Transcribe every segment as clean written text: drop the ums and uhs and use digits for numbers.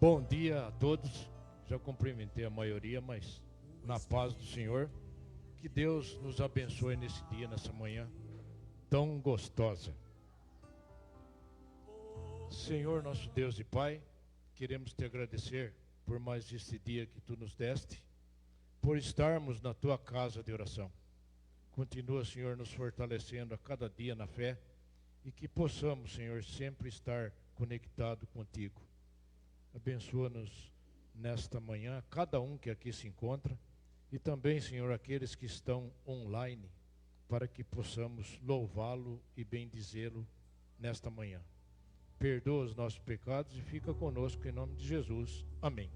Bom dia a todos. Já cumprimentei a maioria, mas na paz do Senhor. Que Deus nos abençoe nesse dia, nessa manhã tão gostosa. Senhor, nosso Deus e Pai, queremos te agradecer por mais este dia que tu nos deste, por estarmos na tua casa de oração. Continua, Senhor, nos fortalecendo a cada dia na fé e que possamos, Senhor, sempre estar conectado contigo. Abençoa-nos nesta manhã, cada um que aqui se encontra, e também, Senhor, aqueles que estão online, para que possamos louvá-lo e bendizê-lo nesta manhã. Perdoa os nossos pecados e fica conosco em nome de Jesus. Amém.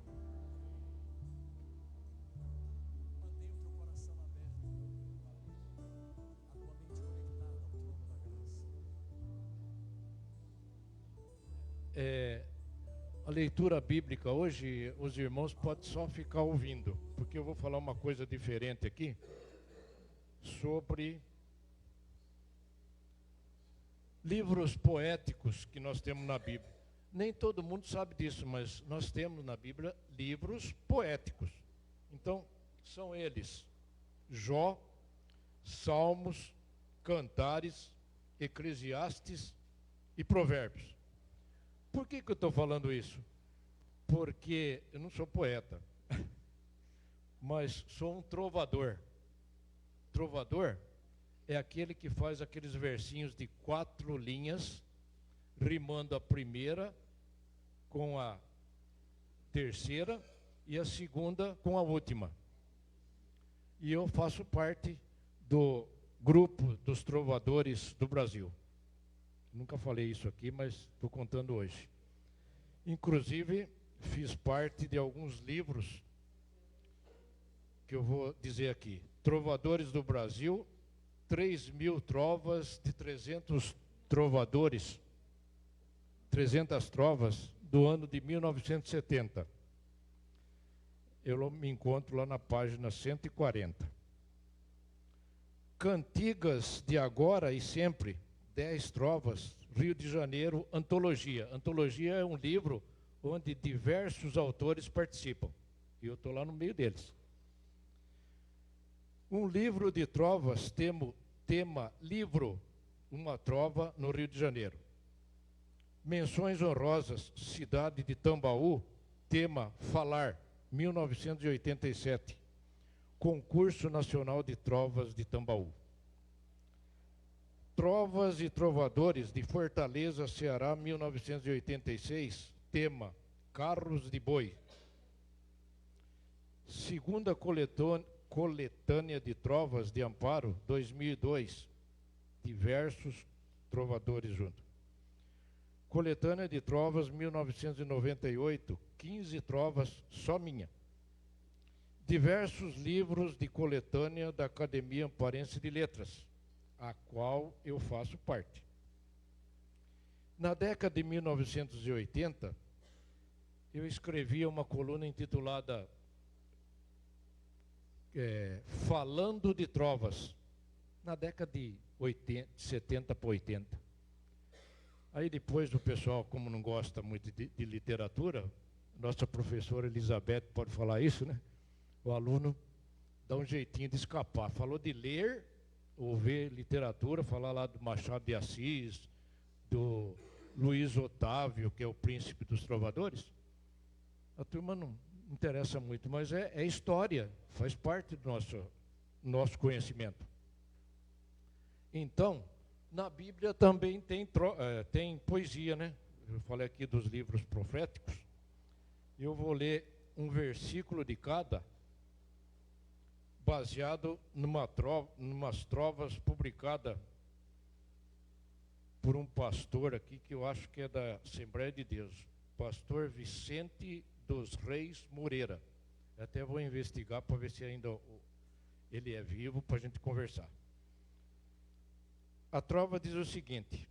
A leitura bíblica hoje, os irmãos podem só ficar ouvindo, porque eu vou falar uma coisa diferente aqui, sobre livros poéticos que nós temos na Bíblia. Nem todo mundo sabe disso, mas nós temos na Bíblia livros poéticos. Então, são eles: Jó, Salmos, Cantares, Eclesiastes e Provérbios. Por que eu estou falando isso? Porque eu não sou poeta, mas sou um trovador. Trovador é aquele que faz aqueles versinhos de 4 linhas, rimando a primeira com a terceira e a segunda com a última. E eu faço parte do grupo dos trovadores do Brasil. Nunca falei isso aqui, mas estou contando hoje. Inclusive, fiz parte de alguns livros que eu vou dizer aqui. Trovadores do Brasil, 3.000 trovas de 300 trovadores, 300 trovas do ano de 1970. Eu me encontro lá na página 140. Cantigas de agora e sempre, 10 trovas, Rio de Janeiro, Antologia. Antologia é um livro onde diversos autores participam. E eu estou lá no meio deles. Um livro de trovas, tema livro, uma trova no Rio de Janeiro. Menções honrosas, cidade de Tambaú, tema falar, 1987. Concurso Nacional de Trovas de Tambaú. Trovas e Trovadores de Fortaleza, Ceará, 1986, tema Carros de Boi. Segunda coletânea de Trovas de Amparo, 2002, diversos trovadores juntos. Coletânea de Trovas, 1998, 15 trovas, só minha. Diversos livros de coletânea da Academia Amparense de Letras, a qual eu faço parte. Na década de 1980, eu escrevia uma coluna intitulada Falando de Trovas, na década de 70 para 80. Aí depois o pessoal, como não gosta muito de literatura, nossa professora Elizabeth pode falar isso, né? O aluno dá um jeitinho de escapar. Falou de ler ou ver literatura, falar lá do Machado de Assis, do Luiz Otávio, que é o príncipe dos trovadores. A turma não interessa muito, mas é história, faz parte do nosso conhecimento. Então, na Bíblia também tem poesia, né? Eu falei aqui dos livros proféticos. Eu vou ler um versículo de cada, baseado numas trovas publicadas por um pastor aqui, que eu acho que é da Assembleia de Deus, pastor Vicente dos Reis Moreira. Até vou investigar para ver se ainda ele é vivo, para a gente conversar. A trova diz o seguinte: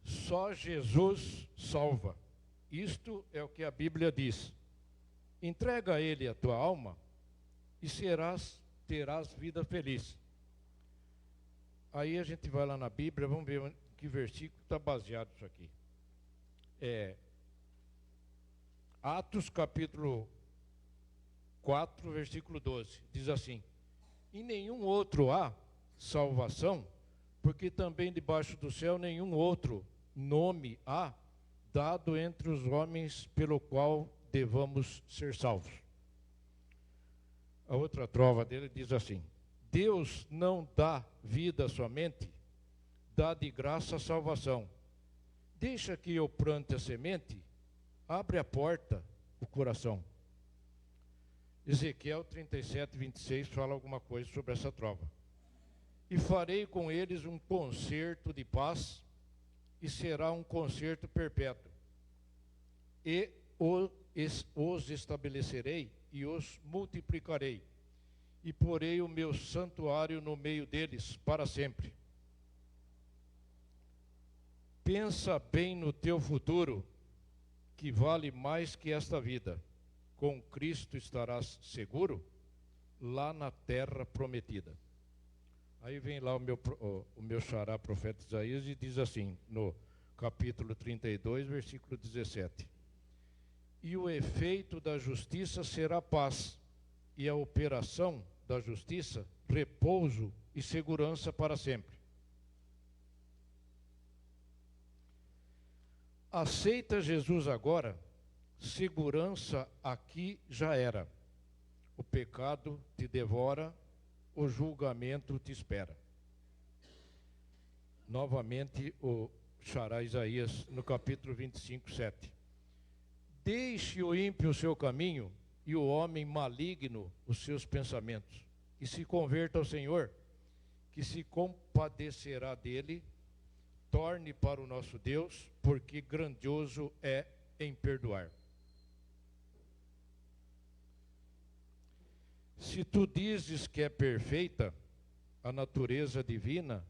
só Jesus salva. Isto é o que a Bíblia diz. Entrega a Ele a tua alma e terás vida feliz. Aí a gente vai lá na Bíblia, vamos ver que versículo está baseado isso aqui. Atos capítulo 4, versículo 12. Diz assim: em nenhum outro há salvação, porque também debaixo do céu nenhum outro nome há dado entre os homens pelo qual devamos ser salvos. A outra trova dele diz assim: Deus não dá vida somente, dá de graça a salvação. Deixa que eu plante a semente, abre a porta, o coração. Ezequiel 37, 26 fala alguma coisa sobre essa trova. E farei com eles um concerto de paz, e será um concerto perpétuo. E os estabelecerei e os multiplicarei, e porei o meu santuário no meio deles para sempre. Pensa bem no teu futuro, que vale mais que esta vida. Com Cristo estarás seguro, lá na terra prometida. Aí vem lá o meu xará, profeta Isaías, e diz assim, no capítulo 32, versículo 17. E o efeito da justiça será paz, e a operação da justiça, repouso e segurança para sempre. Aceita Jesus agora, segurança aqui já era. O pecado te devora, o julgamento te espera. Novamente o xará Isaías no capítulo 25, 7. Deixe o ímpio o seu caminho e o homem maligno os seus pensamentos, e se converta ao Senhor, que se compadecerá dele. Torne para o nosso Deus, porque grandioso é em perdoar. Se tu dizes que é perfeita a natureza divina,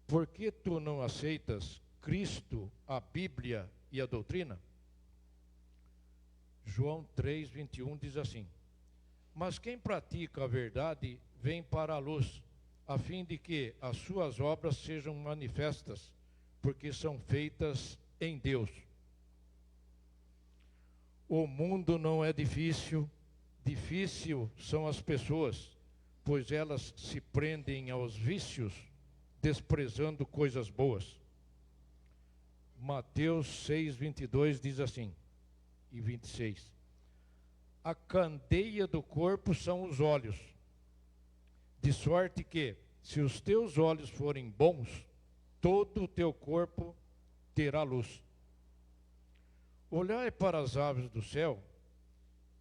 por que tu não aceitas Cristo, a Bíblia e a doutrina? João 3, 21 diz assim: mas quem pratica a verdade vem para a luz, a fim de que as suas obras sejam manifestas, porque são feitas em Deus. O mundo não é difícil, difícil são as pessoas, pois elas se prendem aos vícios, desprezando coisas boas. Mateus 6, 22 diz assim, e 26. A candeia do corpo são os olhos, de sorte que, se os teus olhos forem bons, todo o teu corpo terá luz. Olhai para as aves do céu,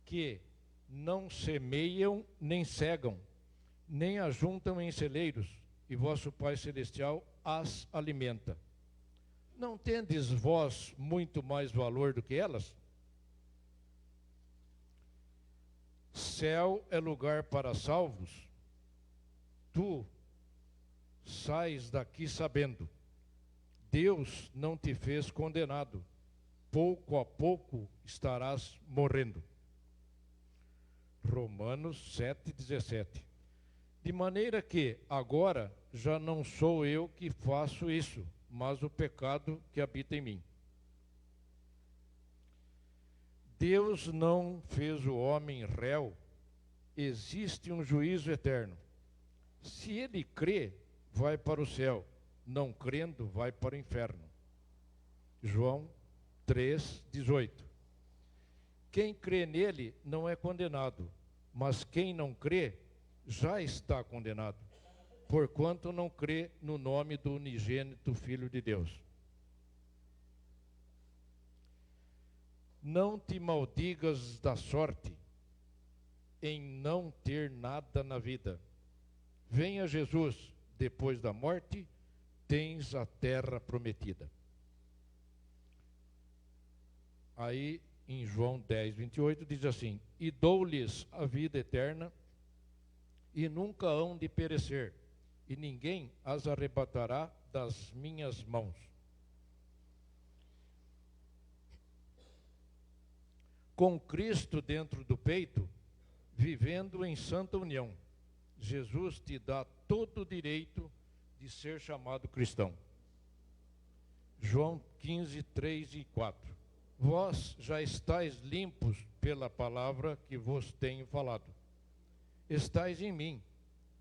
que não semeiam nem cegam, nem ajuntam em celeiros, e vosso Pai Celestial as alimenta. Não tendes vós muito mais valor do que elas? Céu é lugar para salvos. Tu sais daqui sabendo, Deus não te fez condenado, pouco a pouco estarás morrendo. Romanos 7, 17. De maneira que agora já não sou eu que faço isso, mas o pecado que habita em mim. Deus não fez o homem réu, existe um juízo eterno. Se ele crê, vai para o céu, não crendo, vai para o inferno. João 3, 18. Quem crê nele não é condenado, mas quem não crê já está condenado, porquanto não crê no nome do unigênito Filho de Deus. Não te maldigas da sorte em não ter nada na vida. Venha Jesus, depois da morte, tens a terra prometida. Aí, em João 10, 28, diz assim: e dou-lhes a vida eterna, e nunca hão de perecer, e ninguém as arrebatará das minhas mãos. Com Cristo dentro do peito, vivendo em santa união, Jesus te dá todo o direito de ser chamado cristão. João 15, 3 e 4. Vós já estáis limpos pela palavra que vos tenho falado. Estais em mim,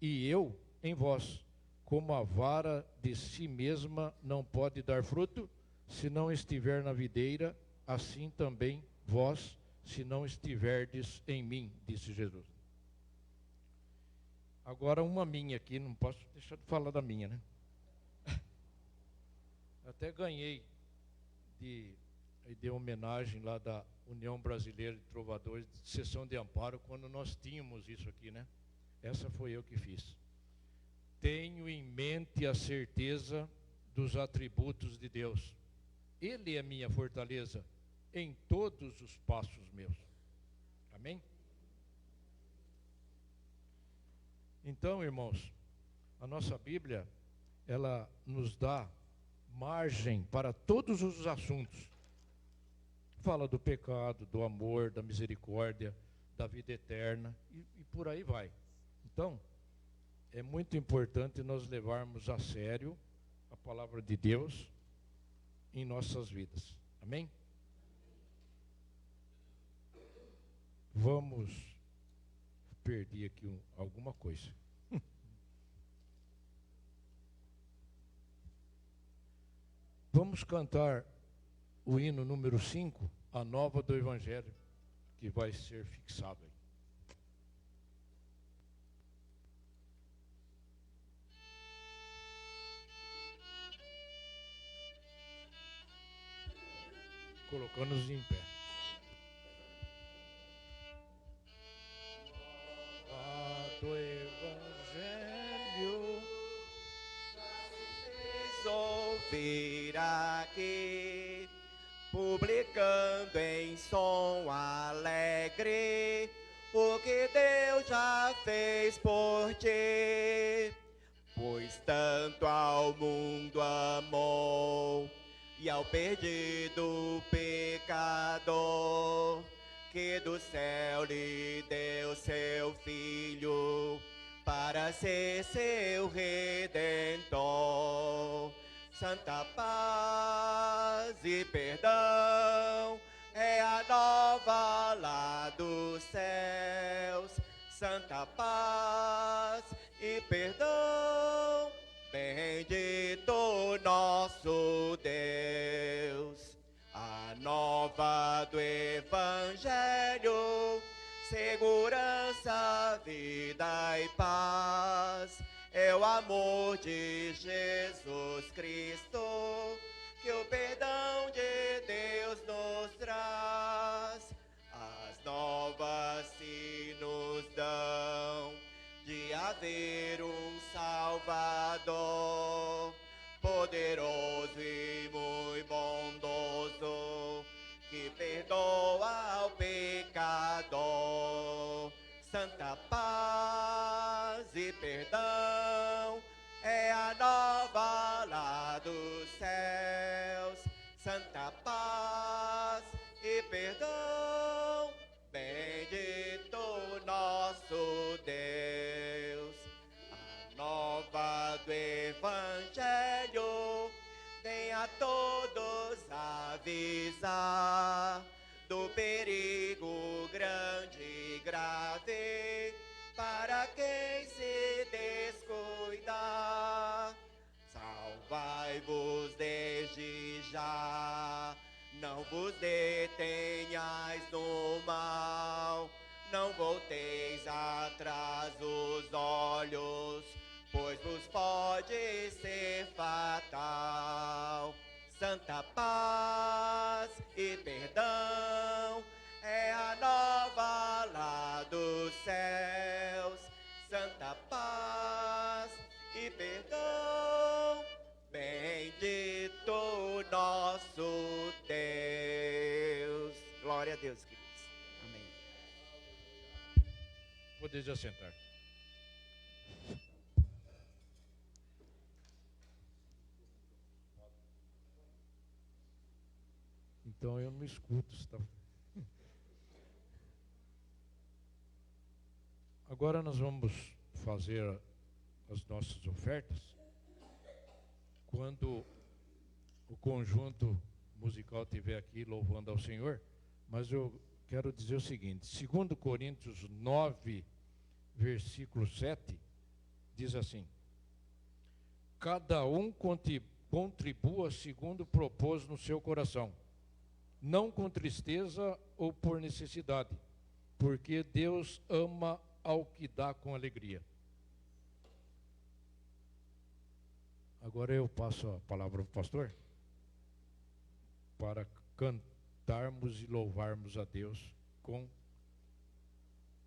e eu em vós. Como a vara de si mesma não pode dar fruto, se não estiver na videira, assim também vós, se não estiverdes em mim, disse Jesus. Agora uma minha aqui, não posso deixar de falar da minha, né? Até ganhei de homenagem lá da União Brasileira de Trovadores, de Sessão de Amparo, quando nós tínhamos isso aqui, né? Essa foi eu que fiz. Tenho em mente a certeza dos atributos de Deus. Ele é minha fortaleza em todos os passos meus. Amém? Então, irmãos, a nossa Bíblia, ela nos dá margem para todos os assuntos. Fala do pecado, do amor, da misericórdia, da vida eterna e por aí vai. Então, é muito importante nós levarmos a sério a palavra de Deus em nossas vidas. Amém? Vamos perder aqui alguma coisa. Vamos cantar o hino número 5, a nova do Evangelho, que vai ser fixado aí. Colocando-nos em pé. Do Evangelho ouvir aqui, publicando em som alegre o que Deus já fez por ti. Pois tanto ao mundo amou e ao perdido pecador, que do céu lhe deu seu Filho para ser seu Redentor. Santa paz e perdão é a nova lá dos céus. Santa paz e perdão, bendito nosso Deus. A nova do Evangelho, segurança, vida e paz, é o amor de Jesus Cristo, que o perdão de Deus nos traz. As novas se nos dão de haver um Salvador, poderoso e muito bondoso, que perdoa o pecador. Santa paz e perdão é a nova lá dos céus. Santa paz e perdão, bendito nosso Deus. A nova do Evangelho vem a todos avisar do perigo grande e grave para quem se descuidar. Salvai-vos desde já, não vos detenhais no mal, não volteis atrás os olhos, pois vos pode ser fatal. Santa paz e perdão é a nova lá dos céus. Santa paz e perdão, bendito nosso Deus. Glória a Deus, queridos. Amém. Podeis assentar. Então eu não escuto. Está... Agora nós vamos fazer as nossas ofertas. Quando o conjunto musical estiver aqui louvando ao Senhor, mas eu quero dizer o seguinte: 2 Coríntios 9, versículo 7, diz assim: cada um contribua segundo propôs no seu coração, não com tristeza ou por necessidade, porque Deus ama ao que dá com alegria. Agora eu passo a palavra para o pastor, para cantarmos e louvarmos a Deus com o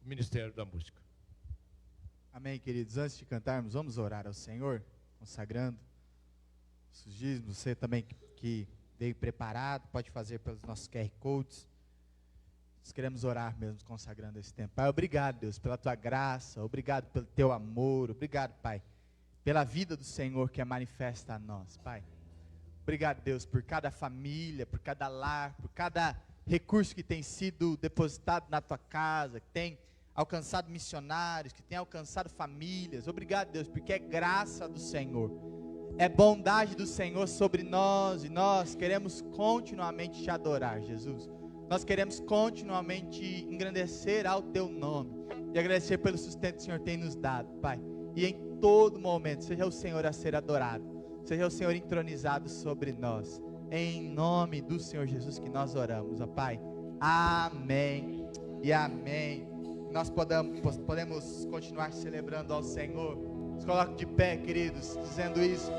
Ministério da Música. Amém, queridos. Antes de cantarmos, vamos orar ao Senhor, consagrando os dízimos. Você também que veio preparado, pode fazer pelos nossos QR Codes. Nós queremos orar mesmo, consagrando esse tempo. Pai, obrigado, Deus, pela tua graça, obrigado pelo teu amor, obrigado, Pai, pela vida do Senhor que é manifesta a nós, Pai. Obrigado, Deus, por cada família, por cada lar, por cada recurso que tem sido depositado na tua casa, que tem alcançado missionários, que tem alcançado famílias. Obrigado, Deus, porque é graça do Senhor, é bondade do Senhor sobre nós, e nós queremos continuamente te adorar, Jesus. Nós queremos continuamente engrandecer ao teu nome e agradecer pelo sustento que o Senhor tem nos dado, Pai. E em todo momento, seja o Senhor a ser adorado, seja o Senhor entronizado sobre nós. Em nome do Senhor Jesus que nós oramos, ó Pai. Amém e amém. Nós podemos continuar celebrando ao Senhor. Nos coloque de pé, queridos, dizendo isso.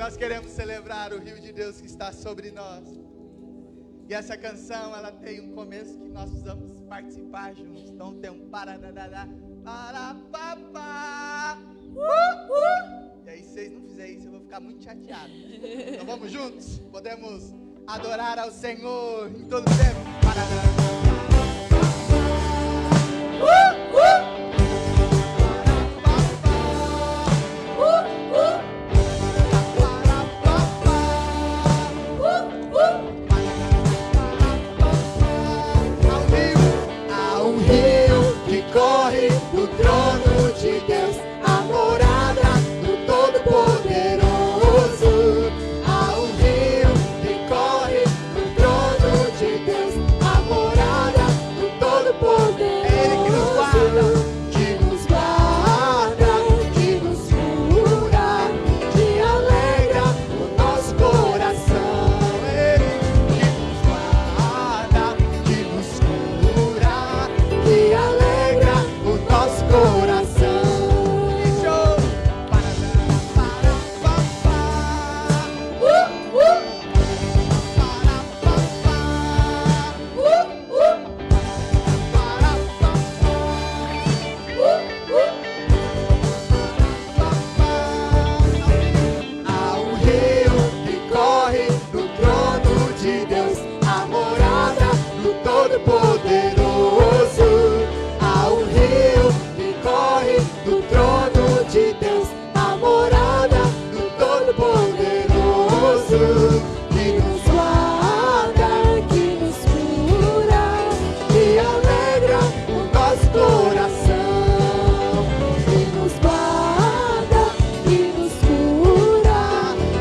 Nós queremos celebrar o rio de Deus que está sobre nós. E essa canção, ela tem um começo que nós precisamos participar juntos. Então tem um paradadá, parapapá. E aí, se vocês não fizerem isso, eu vou ficar muito chateado. Então vamos juntos? Podemos adorar ao Senhor em todo tempo. Há um rio que corre do trono de Deus, a morada do Todo-Poderoso. Há um rio que corre do trono de Deus, a morada do Todo-Poderoso. Ele que nos guarda, que nos guarda, que nos cura, que alegra o nosso coração. Ele que nos guarda, Que nos cura, que alegra o nosso coração. show. Há um rio que corre do trono de Deus, a morada do Todo-Poderoso. Há um rio que corre do trono de Deus, a morada do Todo-Poderoso. Que nos guarda, que nos cura, que alegra o nosso coração. Que nos guarda, que nos cura,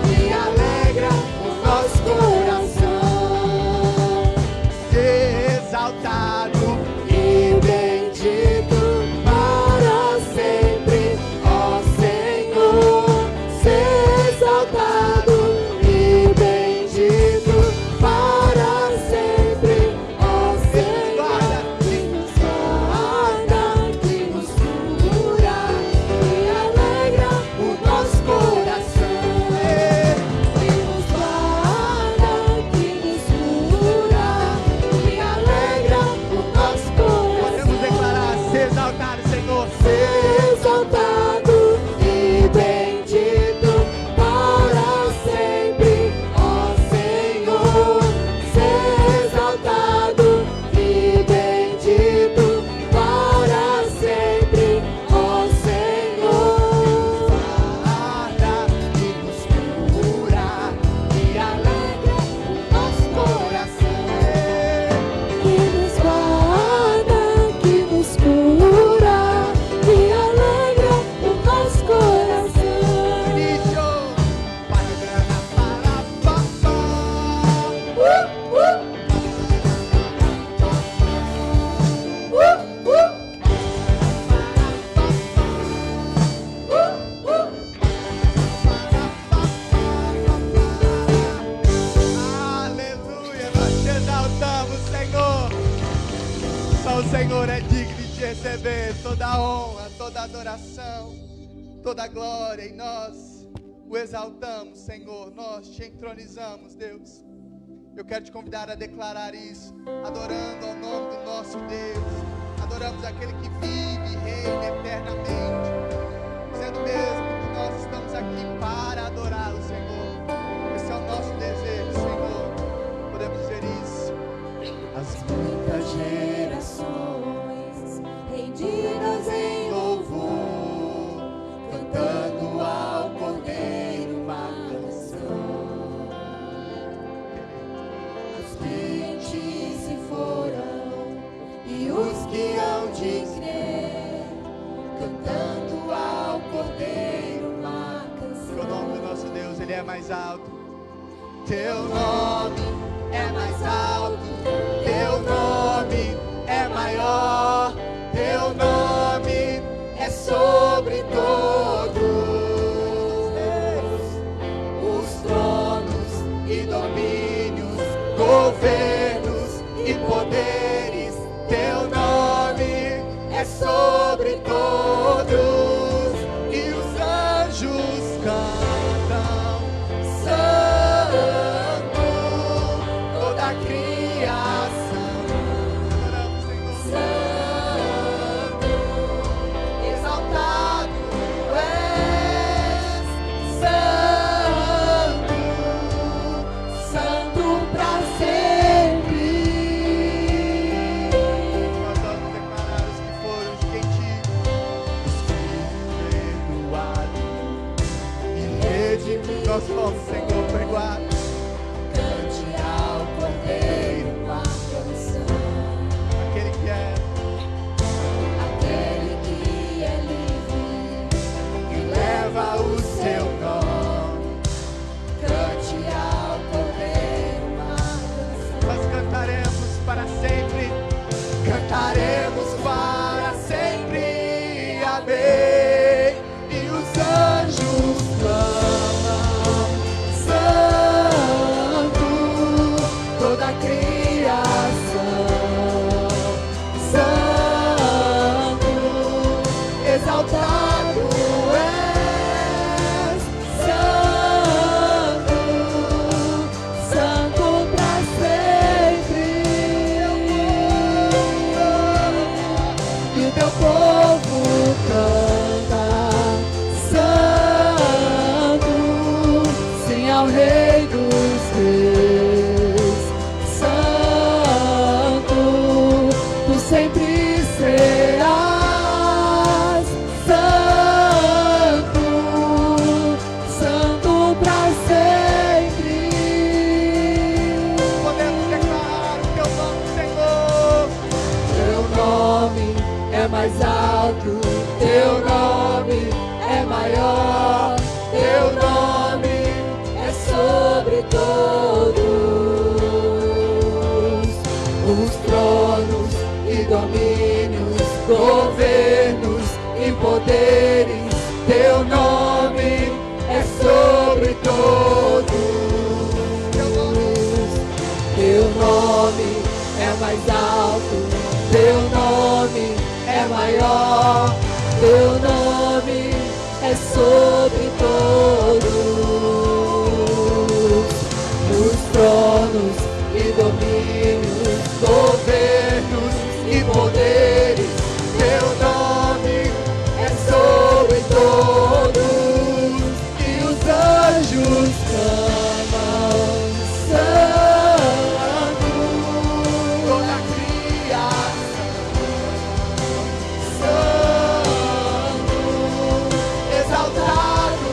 que alegra o nosso coração. Exaltado, E bendito para sempre, ó Senhor. Ser exaltado e bendito para sempre, ó Senhor. Que nos guarda, que nos cura, que alegra o nosso coração. Que nos guarda, que nos cura, que alegra o nosso coração. podemos declarar: ser exaltado, Senhor. Ser exaltado e bendito para sempre, ó Senhor. Ser exaltado e bendito para sempre, ó Senhor. Guarda, que nos cura, que alegra o nosso coração. Que nos guarda, que nos cura, que alegra o nosso coração. Aleluia, nós te exaltamos, Senhor. Só o Senhor é digno de receber toda a honra, toda a adoração, toda a glória. E nós o exaltamos, Senhor. Nós te entronizamos, Deus. Eu quero te convidar a declarar isso, adorando ao nome do nosso Deus. Adoramos aquele que vive e reina eternamente, dizendo mesmo que nós estamos aqui para adorar o Senhor. Esse é o nosso desejo, Senhor. Podemos dizer isso. As muitas gerações rendidas em louvor, cantando ao Cordeiro uma canção. Os que se foram e os que hão de crer, cantando ao Cordeiro uma canção. O nome do nosso Deus, Ele é mais alto. Teu nome é mais alto, teu nome é maior, teu nome é sobre todos os tronos e domínios, governos e poderes. Teu nome é sobre todos e os anjos cantam. nós fomos, Senhor, perdoados. Cante ao Cordeiro uma canção. Aquele que é livre e leva o seu nome. Cante ao Cordeiro uma canção. nós cantaremos para sempre. Cantaremos para sempre. Amém. E os anjos clamam, Santo, toda a criação, Santo, exaltado és, Santo, Santo pra sempre. E o teu povo canta, Santo, sim ao Rei dos Reis, Santo, tu sempre serás, Santo, Santo pra sempre. Podemos declarar o teu nome, Senhor. Teu nome é mais alto, teu nome é maior, teu nome é sobre todos os tronos e domínios, governos e poderes, teu nome é sobre todos. Teu nome é mais alto, teu nome é maior, teu nome é sobre todos os tronos e domínios, governos e poderes, teu nome é sobre todos. E os anjos clamam, Santo, toda a criação, Santo, exaltado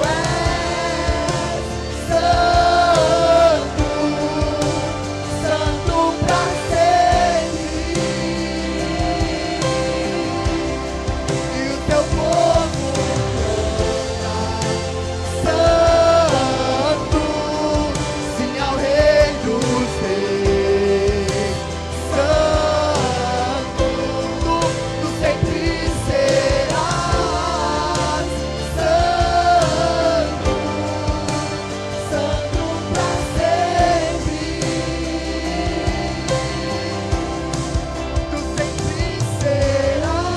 és, Santo, Santo pra sempre. E o teu povo Santo, sim ao Rei dos Reis, Santo, tu sempre serás, Santo, Santo pra sempre. Tu sempre serás,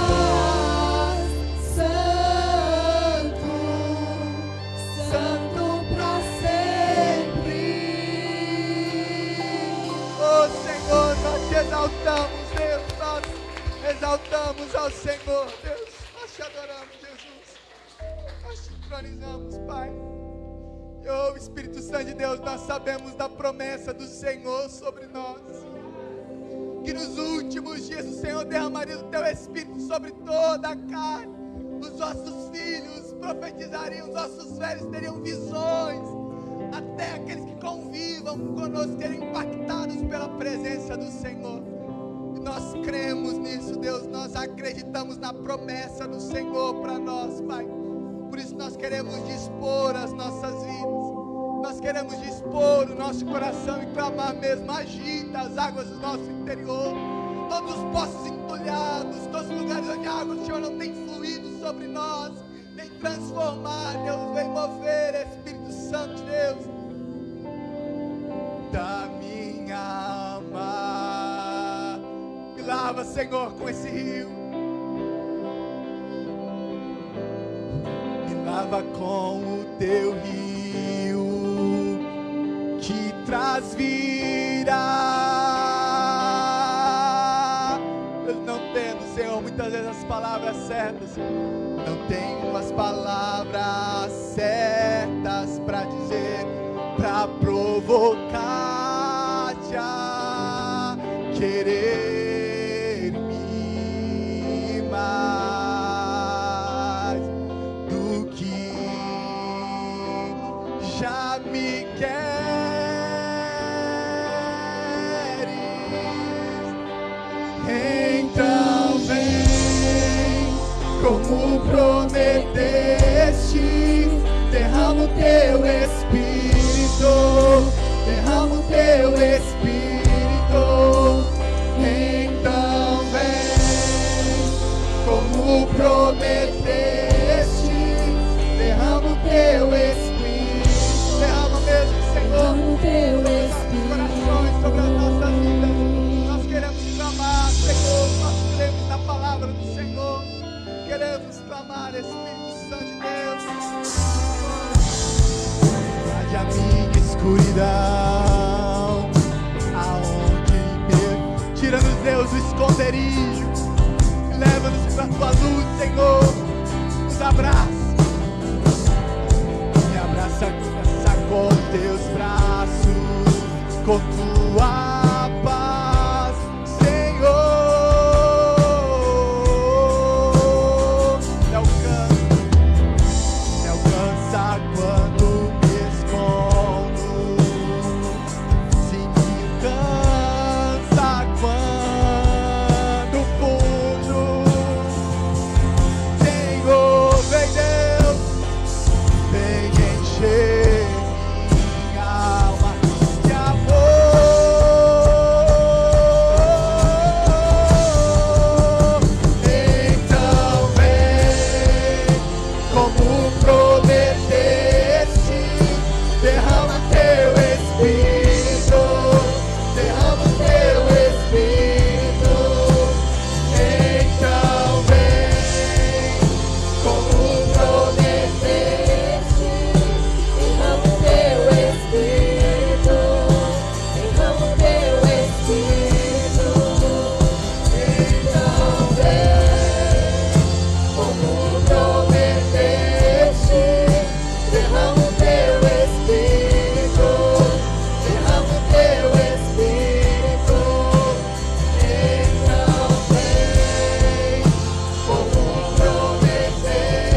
Santo, Santo pra sempre. Oh Senhor, nós te exaltamos, Deus, nós exaltamos ao Senhor, Deus, nós te adoramos, Jesus, nós te entronizamos, Pai. Oh Espírito Santo de Deus, nós sabemos da promessa do Senhor sobre nós, que nos últimos dias o Senhor derramaria o teu Espírito sobre toda a carne, os nossos filhos profetizariam, os nossos velhos teriam visões, até aqueles que convivam conosco serem impactados pela presença do Senhor. E nós cremos nisso, Deus, nós acreditamos na promessa do Senhor para nós, Pai. Por isso nós queremos dispor as nossas vidas, nós queremos dispor o nosso coração e clamar mesmo, agita as águas do nosso interior, todos os poços entulhados, todos os lugares onde a água do Senhor não tem fluído sobre nós, vem transformar, Deus, vem mover, Espírito Santo de Deus, da minha alma, me lava, Senhor, com esse rio, me lava com o teu rio, que traz vida. Eu não tendo, Senhor, muitas vezes as palavras certas, não tenho as palavras certas para dizer, para provocar-te a querer-me mais do que orar, Espírito Santo de Deus. Invade a minha escuridão, aonde tira-nos, Deus, o esconderijo, leva-nos para a tua luz, Senhor. Nos abraça, me abraça com teus braços, com tua paz, Senhor. Me alcança quando me escondo, se me alcança quando fujo, Senhor. Vem, Deus, vem encher minha alma de amor. Então vem, como prometeste, derrama teu Espírito, derrama teu Espírito. Então vem, como prometeste, derrama o teu Espírito, derrama o teu Espírito. Então vem, como prometeste, derrama o teu Espírito, derrama o teu Espírito. Então vem, como prometeste,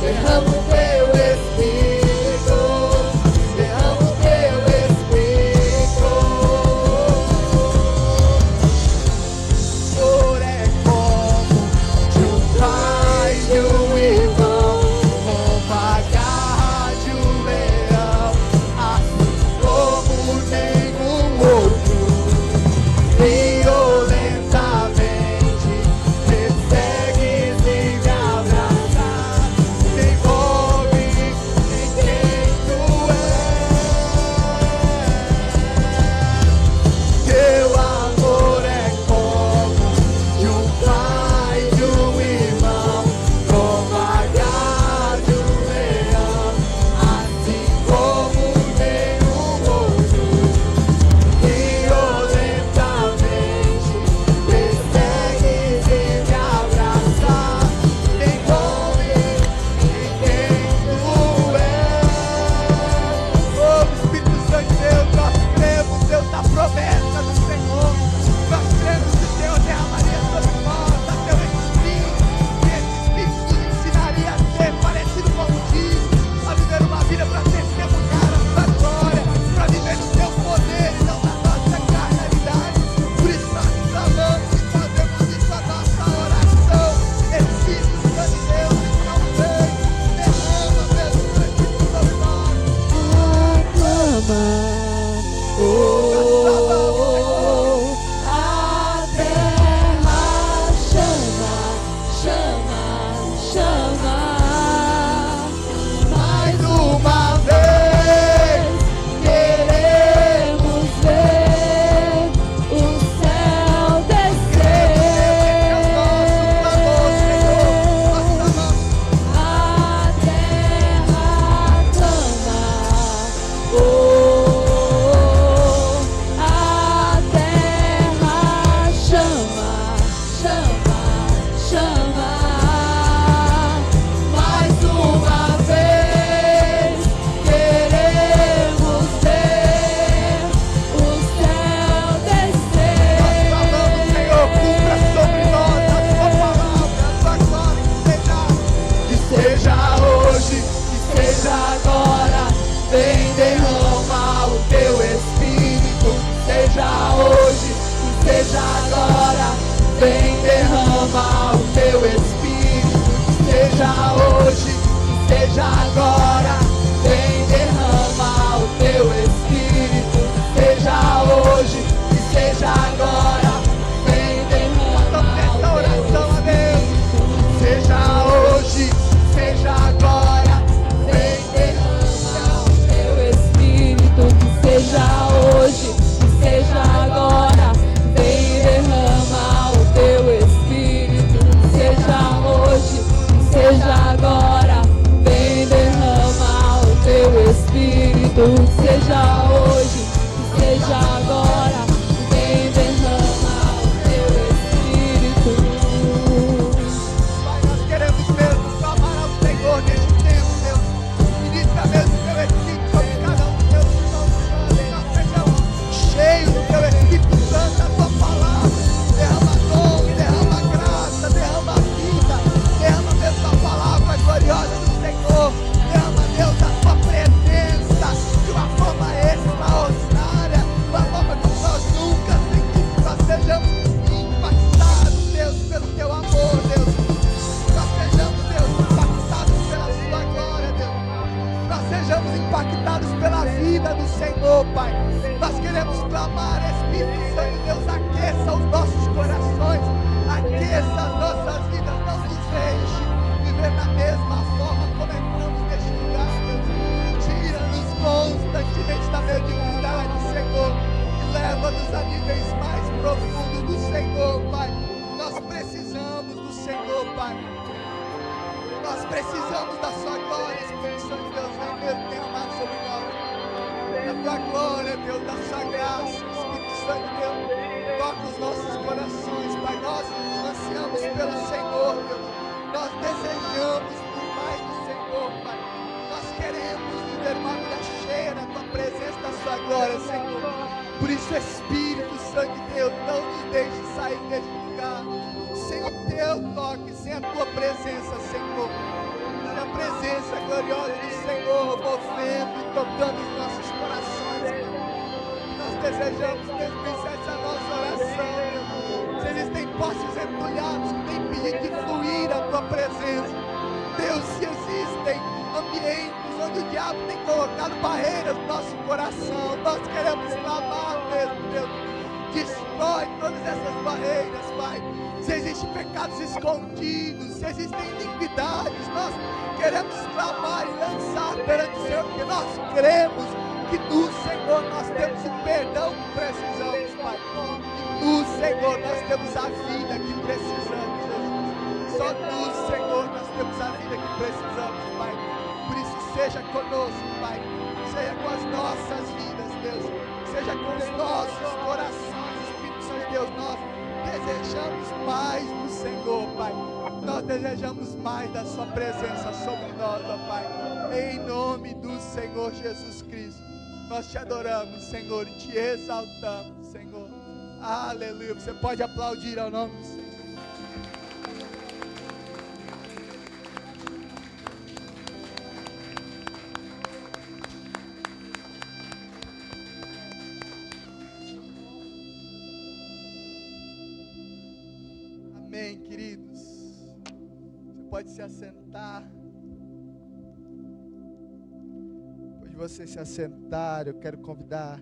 derrama o teu Espírito, derrama o teu Espírito. Senhor é como de um pai e um irmão, como a garra de um leão, assim como nenhum outro. Violentamente persegues e me abraças, me envolve em quem tu és. Teu amor é como de um pai e de um irmão, como a garra de um leão, assim como nenhum outro. Violentamente persegues e me abraças, me envolve em quem tu és. Oh, Espírito Santo de Deus, nós cremos, Deus, na promessa do Senhor. Nós cremos que o Senhor derramaria sobre nós a teu Espírito, e esse Espírito nos ensinaria a ser parecido com contigo, a viver uma vida para testemunhar a tua glória, para viver o teu poder e não da nossa carnalidade. Por isso nós clamamos e fazemos isso a nossa oração. Espírito Santo de Deus, então vem, derrama, Deus, o teu Espírito sobre nós. Aclama, oh, a terra chama, chama, chama. Mais uma vez, Queremos ver o céu descer. A terra clama, oh, a terra chama, chama, chama. Mais uma vez, queremos ver o céu descer. clamamos, Senhor, cumpra sobre nós a tua palavra, a tua glória, que seja hoje, que seja agora, vem derrama o teu Espírito, seja hoje, que seja agora, vem derrama o teu Espírito, seja hoje, que seja agora, vem derrama o teu Espírito, seja hoje, que seja agora, vem derrama o teu oração a Deus, seja hoje, seja agora, vem derrama O teu Espírito, que seja hoje, que seja agora, vem derrama o teu Espírito, que seja hoje, seja hoje, que seja agora, vem derrama o teu Espírito. Pai, nós queremos mesmo clamar ao Senhor neste tempo, Deus. Ministra mesmo o teu Espírito sobre cada um, Deus, que nós sejamos cheios do teu Espírito Santo, da tua palavra. Derrama dom, derrama graça, derrama vida, derrama mesmo a palavra gloriosa do Senhor. Derrama, Deus, a tua presença de uma forma extraordinária, de uma forma que nós nunca sentimos. Nós sejamos impactados, Deus, pelo teu amor, Deus. Nós sejamos, Deus, impactados pela sua glória, Deus. Nós sejamos impactados pela vida do Senhor, Pai. Nós queremos clamar, Espírito Santo de Deus, aqueça os nossos corações, aqueça as nossas vidas, não nos deixe viver da mesma forma como entramos neste lugar, Deus. Tira-nos constantemente da mediocridade, Senhor, e leva-nos a níveis mais profundos do Senhor, Pai. Nós precisamos do Senhor, Pai. Nós precisamos da sua glória, Espírito Santo de Deus, vem mesmo derramar sobre nós. Da tua glória, Deus, da sua graça, Espírito Santo de Deus, toca os nossos corações, Pai. Nós ansiamos pelo Senhor, Deus. Nós desejamos por mais do Senhor, Pai. Nós queremos viver uma vida cheia da tua presença, da sua glória, Senhor. Por isso, Espírito Santo de Deus, não nos deixe sair deste lugar sem o teu toque, sem a tua presença, Senhor. Sem a presença gloriosa do Senhor movendo e tocando os nossos corações, Deus. Nós desejamos mesmo isso, essa nossa oração, Deus. Se existem poços entulhados que têm impedido de fluir a tua presença, Deus, se existem ambientes onde o diabo tem colocado barreiras no nosso coração, nós queremos clamar mesmo, Deus. Destrói todas essas barreiras, Pai. Se existem pecados escondidos, se existem iniquidades, nós queremos clamar e lançar perante o Senhor, porque nós cremos que no Senhor nós temos o perdão que precisamos, Pai. E no Senhor nós temos a vida que precisamos, Jesus. Só no Senhor nós temos a vida que precisamos, Pai. Por isso, seja conosco, Pai. Seja com as nossas vidas, Deus. Seja com os nossos corações, Espírito Santo de Deus. Nós desejamos mais do Senhor, Pai. Nós desejamos mais da sua presença sobre nós, ó Pai. Em nome do Senhor Jesus Cristo, nós te adoramos, Senhor, e te exaltamos, Senhor. Aleluia. Você pode aplaudir ao nome do Senhor. Amém, queridos. Você pode se assentar. Depois de você se assentar, eu quero convidar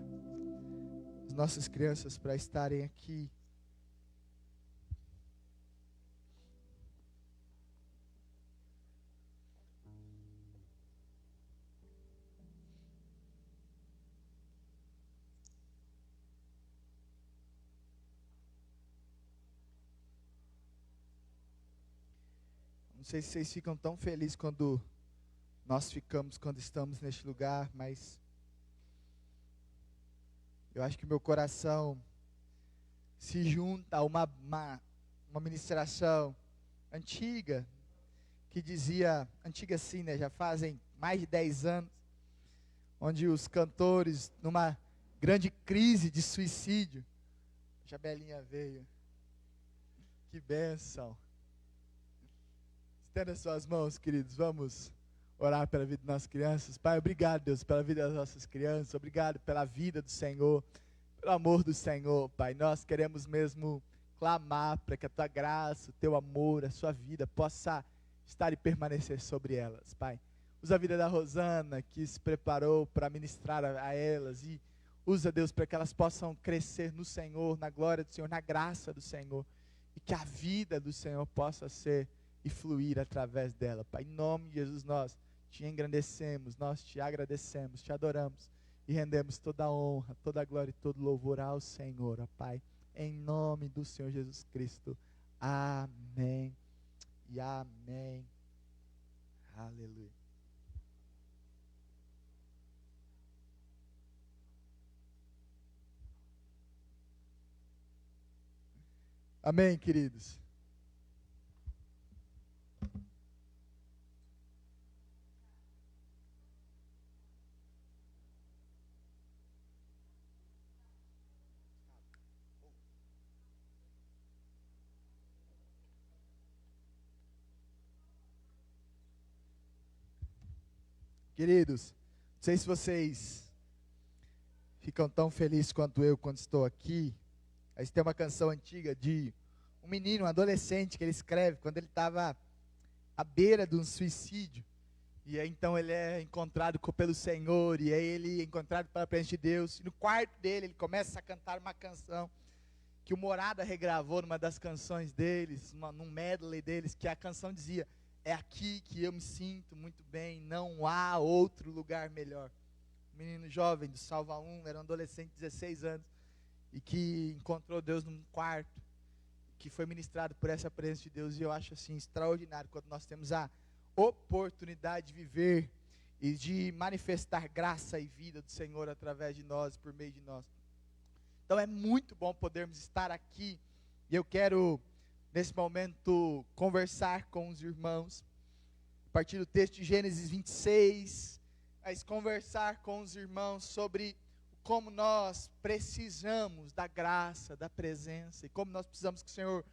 as nossas crianças para estarem aqui. Não sei se vocês ficam tão felizes quando nós ficamos, quando estamos neste lugar, mas eu acho que meu coração se junta a uma ministração antiga, que dizia, antiga assim, né, já fazem mais de 10 anos, onde os cantores, numa grande crise de suicídio, a Jabelinha veio, que bênção. Estenda suas mãos, queridos, vamos orar pela vida das nossas crianças. Pai, obrigado, Deus, pela vida das nossas crianças, obrigado pela vida do Senhor, pelo amor do Senhor, Pai. Nós queremos mesmo clamar para que a Tua graça, o Teu amor, a Sua vida possa estar e permanecer sobre elas, Pai. Usa a vida da Rosana, que se preparou para ministrar a elas, e usa, Deus, para que elas possam crescer no Senhor, na glória do Senhor, na graça do Senhor, e que a vida do Senhor possa ser e fluir através dela, Pai. Em nome de Jesus nós te engrandecemos, nós te agradecemos, te adoramos e rendemos toda a honra, toda a glória e todo louvor ao Senhor, ó Pai. Em nome do Senhor Jesus Cristo. Amém e amém. Aleluia. Amém, queridos? Queridos, não sei se vocês ficam tão felizes quanto eu quando estou aqui. Mas tem uma canção antiga de um menino, um adolescente, que ele escreve quando ele estava à beira de um suicídio. E aí então ele é encontrado pelo Senhor, e aí ele é encontrado pela presença de Deus. E no quarto dele ele começa a cantar uma canção que o Morada regravou numa das canções deles, num medley deles, que a canção dizia: é aqui que eu me sinto muito bem, não há outro lugar melhor. Um menino jovem do Salva 1, era um adolescente de 16 anos, e que encontrou Deus num quarto, que foi ministrado por essa presença de Deus. E eu acho assim extraordinário quando nós temos a oportunidade de viver e de manifestar graça e vida do Senhor através de nós, por meio de nós. Então é muito bom podermos estar aqui, e eu quero nesse momento conversar com os irmãos, a partir do texto de Gênesis 26, mas conversar com os irmãos sobre como nós precisamos da graça, da presença, e como nós precisamos que o Senhor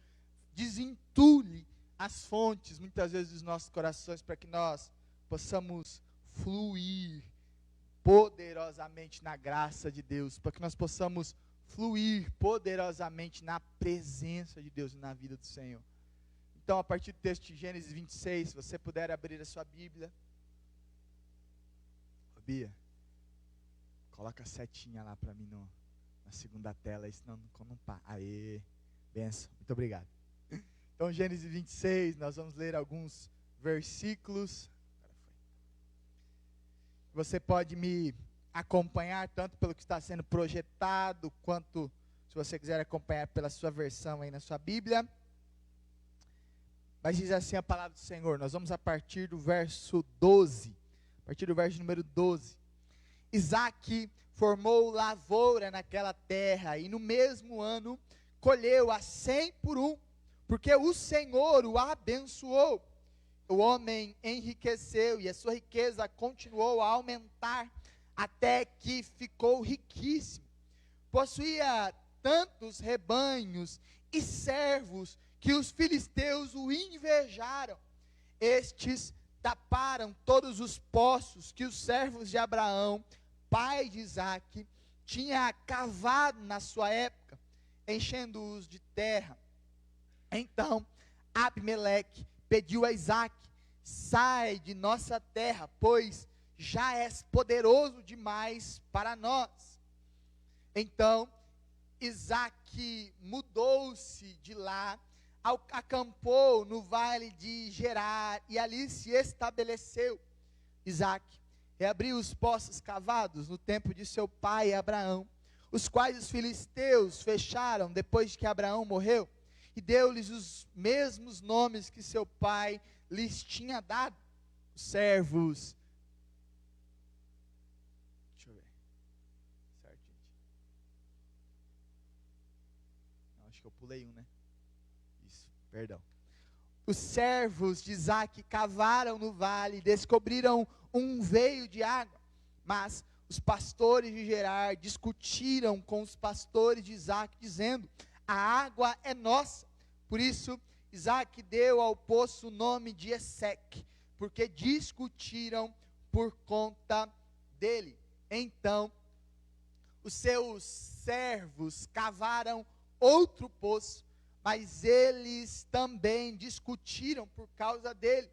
desentule as fontes, muitas vezes, dos nossos corações, para que nós possamos fluir poderosamente na graça de Deus, para que nós possamos fluir poderosamente na presença de Deus e na vida do Senhor. Então, a partir do texto de Gênesis 26, se você puder abrir a sua Bíblia. Ô, Bia, coloca a setinha lá para mim na segunda tela, senão não pá. Aê, benção, muito obrigado. Então, Gênesis 26, nós vamos ler alguns versículos. Você pode me acompanhar tanto pelo que está sendo projetado, quanto se você quiser acompanhar pela sua versão aí na sua Bíblia. Mas diz assim a palavra do Senhor, nós vamos a partir do verso 12, a partir do verso número 12. Isaac formou lavoura naquela terra, e no mesmo ano colheu a 100 por 1, porque o Senhor o abençoou. O homem enriqueceu, e a sua riqueza continuou a aumentar, até que ficou riquíssimo. Possuía tantos rebanhos e servos, que os filisteus o invejaram. Estes taparam todos os poços que os servos de Abraão, pai de Isaque, tinha cavado na sua época, enchendo-os de terra. Então Abimeleque pediu a Isaque: sai de nossa terra, pois já és poderoso demais para nós. Então Isaque mudou-se de lá, acampou no vale de Gerar, e ali se estabeleceu. Isaque reabriu os poços cavados no tempo de seu pai Abraão, os quais os filisteus fecharam depois que Abraão morreu, e deu-lhes os mesmos nomes que seu pai lhes tinha dado. Os servos, deixa eu ver, certo, gente? Não, acho que eu pulei um, né? Isso, perdão. Os servos de Isaque cavaram no vale e descobriram um veio de água, mas os pastores de Gerar discutiram com os pastores de Isaque, dizendo: a água é nossa. Por isso Isaque deu ao poço o nome de Eseque, porque discutiram por conta dele. Então os seus servos cavaram outro poço, mas eles também discutiram por causa dele.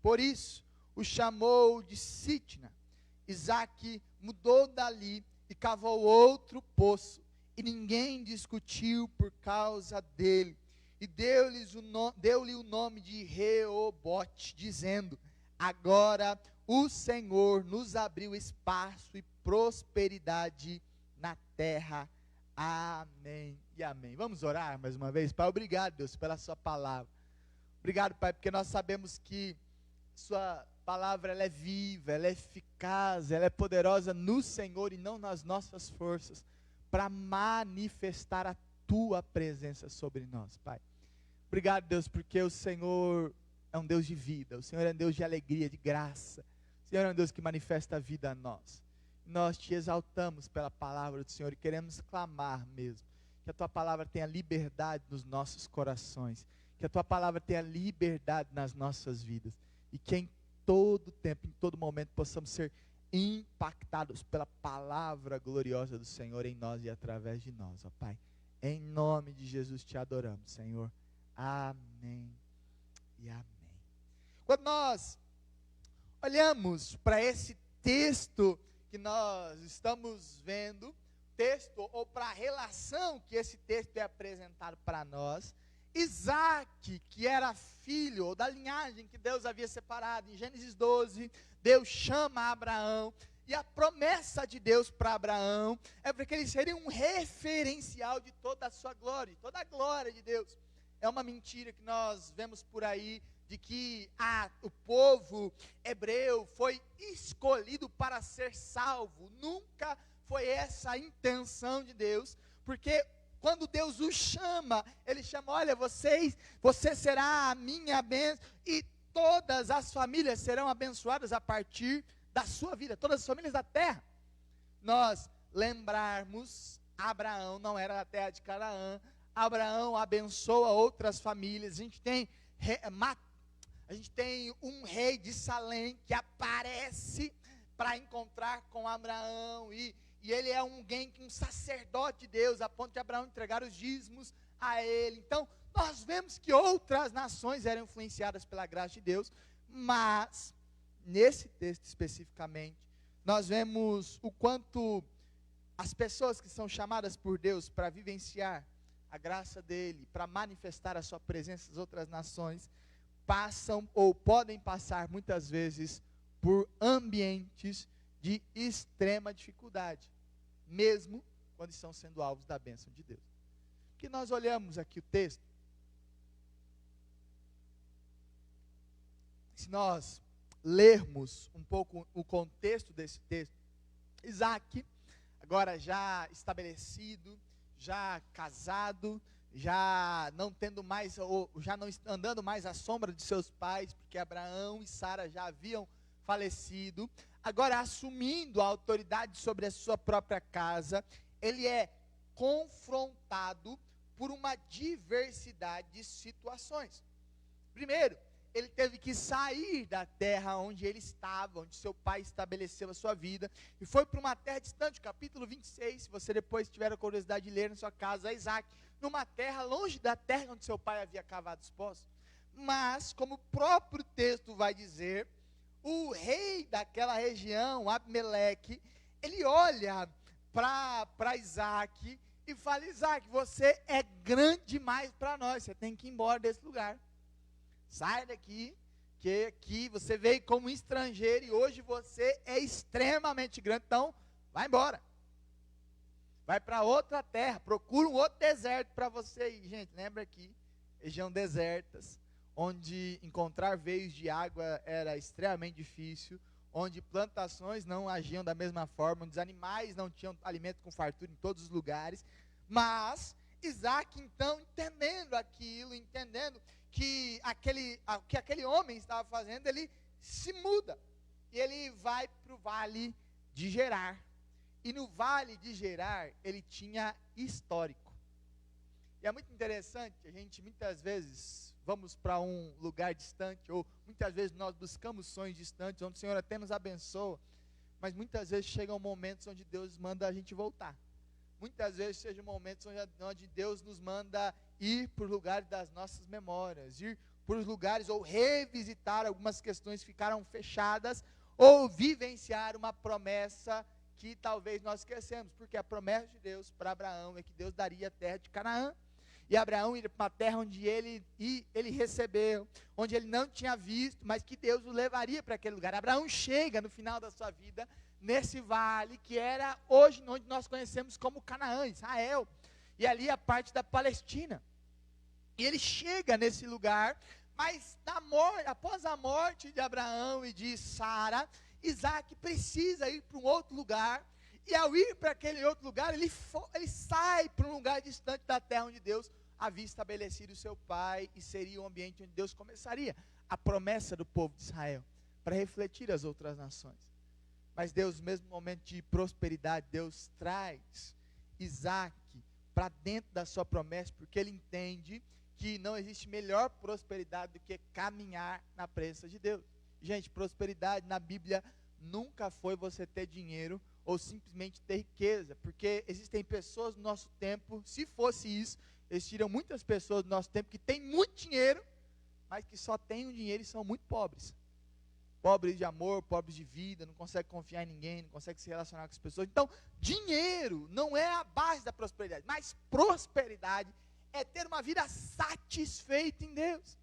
Por isso o chamou de Sitna. Isaque mudou dali e cavou outro poço, e ninguém discutiu por causa dele. E deu-lhe o nome de Reobote, dizendo: agora o Senhor nos abriu espaço e prosperidade na terra. Amém e amém. Vamos orar mais uma vez? Pai, obrigado, Deus, pela sua palavra. Obrigado, Pai, porque nós sabemos que sua palavra, ela é viva, ela é eficaz, ela é poderosa no Senhor e não nas nossas forças, para manifestar a tua presença sobre nós, Pai. Obrigado, Deus, porque o Senhor é um Deus de vida, o Senhor é um Deus de alegria, de graça. O Senhor é um Deus que manifesta a vida a nós. Nós te exaltamos pela palavra do Senhor e queremos clamar mesmo, que a tua palavra tenha liberdade nos nossos corações, que a tua palavra tenha liberdade nas nossas vidas, e que em todo tempo, em todo momento, possamos ser impactados pela palavra gloriosa do Senhor em nós e através de nós, ó Pai. Em nome de Jesus te adoramos, Senhor. Amém e amém. Quando nós olhamos para esse texto que nós estamos vendo, texto ou para a relação que esse texto é apresentado para nós, Isaac, que era filho ou da linhagem que Deus havia separado, em Gênesis 12, Deus chama Abraão, e a promessa de Deus para Abraão é porque ele seria um referencial de toda a sua glória, de toda a glória de Deus. É uma mentira que nós vemos por aí, de que o povo hebreu foi escolhido para ser salvo. Nunca foi essa a intenção de Deus, porque quando Deus o chama, Ele chama, olha, você será a minha bênção, e todas as famílias serão abençoadas a partir da sua vida, todas as famílias da terra. Nós lembrarmos, Abraão não era da terra de Canaã, Abraão abençoa outras famílias. A gente tem um rei de Salém que aparece para encontrar com Abraão, e ele é um sacerdote de Deus, a ponto de Abraão entregar os dízimos a ele. Então, nós vemos que outras nações eram influenciadas pela graça de Deus, mas, nesse texto especificamente, nós vemos o quanto as pessoas que são chamadas por Deus para vivenciar a graça dele, para manifestar a sua presença nas outras nações, passam ou podem passar muitas vezes por ambientes de extrema dificuldade, mesmo quando estão sendo alvos da bênção de Deus. Que nós olhamos aqui o texto, se nós lermos um pouco o contexto desse texto, Isaac, agora já estabelecido, já casado, já não tendo mais, ou já não andando mais à sombra de seus pais, porque Abraão e Sara já haviam falecido, agora assumindo a autoridade sobre a sua própria casa, ele é confrontado por uma diversidade de situações. Primeiro, ele teve que sair da terra onde ele estava, onde seu pai estabeleceu a sua vida, e foi para uma terra distante. Capítulo 26, se você depois tiver a curiosidade de ler na sua casa, Isaac, numa terra longe da terra onde seu pai havia cavado os poços. Mas, como o próprio texto vai dizer, o rei daquela região, Abimeleque, ele olha para Isaac e fala, Isaac, você é grande demais para nós, você tem que ir embora desse lugar. Sai daqui, que aqui você veio como estrangeiro e hoje você é extremamente grande, então vai embora. Vai para outra terra, procura um outro deserto para você ir. Gente, lembra aqui, região desertas, onde encontrar veios de água era extremamente difícil, onde plantações não agiam da mesma forma, onde os animais não tinham alimento com fartura em todos os lugares. Mas Isaac, então, entendendo aquilo, entendendo que aquele homem estava fazendo, ele se muda, e ele vai para o vale de Gerar, e no vale de Gerar, ele tinha histórico, e é muito interessante, a gente muitas vezes vamos para um lugar distante, ou muitas vezes nós buscamos sonhos distantes, onde o Senhor até nos abençoa, mas muitas vezes chegam momentos onde Deus manda a gente voltar, muitas vezes chegam momentos onde Deus nos manda ir para os lugares das nossas memórias, ir para os lugares ou revisitar algumas questões que ficaram fechadas, ou vivenciar uma promessa que talvez nós esquecemos, porque a promessa de Deus para Abraão é que Deus daria a terra de Canaã, e Abraão iria para uma terra onde ele recebeu, onde ele não tinha visto, mas que Deus o levaria para aquele lugar. Abraão chega no final da sua vida, nesse vale, que era hoje onde nós conhecemos como Canaã, Israel, e ali a parte da Palestina, e ele chega nesse lugar, mas após a morte de Abraão e de Sara, Isaac precisa ir para um outro lugar, E ao ir para aquele outro lugar, ele sai para um lugar distante da terra onde Deus havia estabelecido o seu pai, e seria o ambiente onde Deus começaria a promessa do povo de Israel, para refletir as outras nações. Mas Deus, mesmo no momento de prosperidade, Deus traz Isaac para dentro da sua promessa, porque ele entende que não existe melhor prosperidade do que caminhar na presença de Deus. Gente, prosperidade na Bíblia nunca foi você ter dinheiro ou simplesmente ter riqueza, porque existem pessoas no nosso tempo, se fosse isso, existiriam muitas pessoas no nosso tempo que têm muito dinheiro, mas que só têm o dinheiro e são muito pobres. Pobres de amor, pobres de vida, não conseguem confiar em ninguém, não conseguem se relacionar com as pessoas. Então, dinheiro não é a base da prosperidade, mas prosperidade é ter uma vida satisfeita em Deus.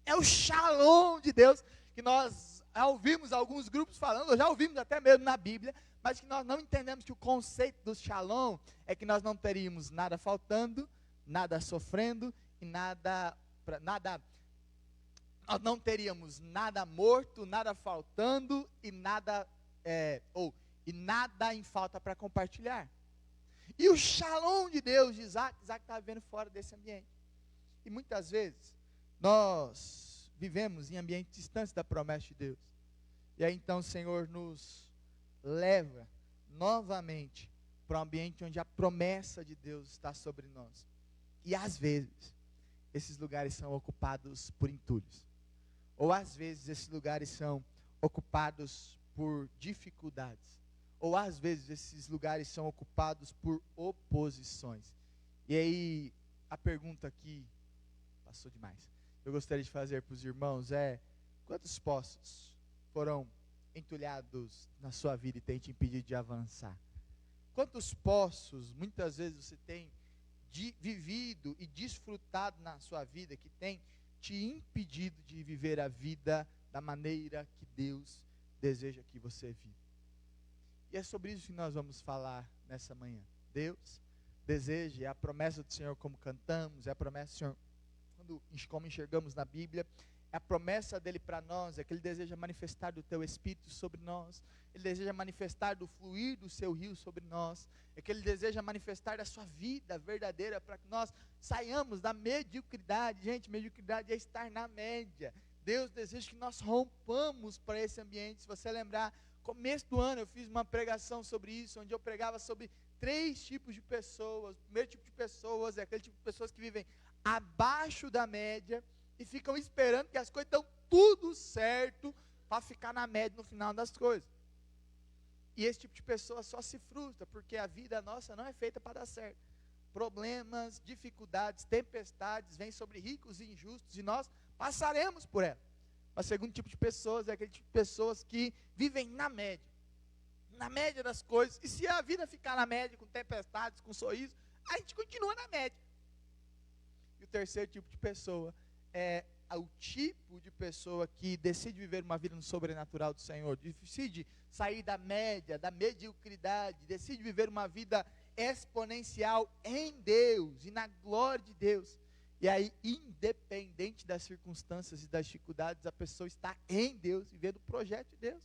É o shalom de Deus, que nós já ouvimos alguns grupos falando, já ouvimos até mesmo na Bíblia, mas que nós não entendemos que o conceito do shalom é que nós não teríamos nada faltando, nada sofrendo e nada nós não teríamos nada morto, nada faltando e nada em falta para compartilhar. E o shalom de Deus de Isaac está vivendo fora desse ambiente. E muitas vezes nós vivemos em ambientes distantes da promessa de Deus. E aí então o Senhor nos leva novamente para um ambiente onde a promessa de Deus está sobre nós. E às vezes esses lugares são ocupados por entulhos. Ou às vezes esses lugares são ocupados por dificuldades. Ou às vezes esses lugares são ocupados por oposições. E aí a pergunta aqui, passou demais, eu gostaria de fazer para os irmãos é: quantos poços foram entulhados na sua vida e têm te impedido de avançar? Quantos poços muitas vezes você tem vivido e desfrutado na sua vida que tem te impedido de viver a vida da maneira que Deus deseja que você viva? E é sobre isso que nós vamos falar nessa manhã. Deus deseja, é a promessa do Senhor, como cantamos, é a promessa do Senhor como enxergamos na Bíblia, é a promessa dele para nós, é que ele deseja manifestar do teu Espírito sobre nós, ele deseja manifestar do fluir do seu rio sobre nós, é que ele deseja manifestar da sua vida verdadeira, para que nós saiamos da mediocridade. Gente, mediocridade é estar na média. Deus deseja que nós rompamos para esse ambiente. Se você lembrar, começo do ano eu fiz uma pregação sobre isso, onde eu pregava sobre 3 tipos de pessoas. O primeiro tipo de pessoas é aquele tipo de pessoas que vivem abaixo da média e ficam esperando que as coisas dão tudo certo para ficar na média no final das coisas. E esse tipo de pessoa só se frustra, porque a vida nossa não é feita para dar certo. Problemas, dificuldades, tempestades vêm sobre ricos e injustos, e nós passaremos por ela. O segundo tipo de pessoas é aquele tipo de pessoas que vivem na média das coisas, e se a vida ficar na média, com tempestades, com sorriso, a gente continua na média. E o terceiro tipo de pessoa é o tipo de pessoa que decide viver uma vida no sobrenatural do Senhor, decide sair da média, da mediocridade, decide viver uma vida exponencial em Deus e na glória de Deus. E aí, independente das circunstâncias e das dificuldades, a pessoa está em Deus, vivendo o projeto de Deus.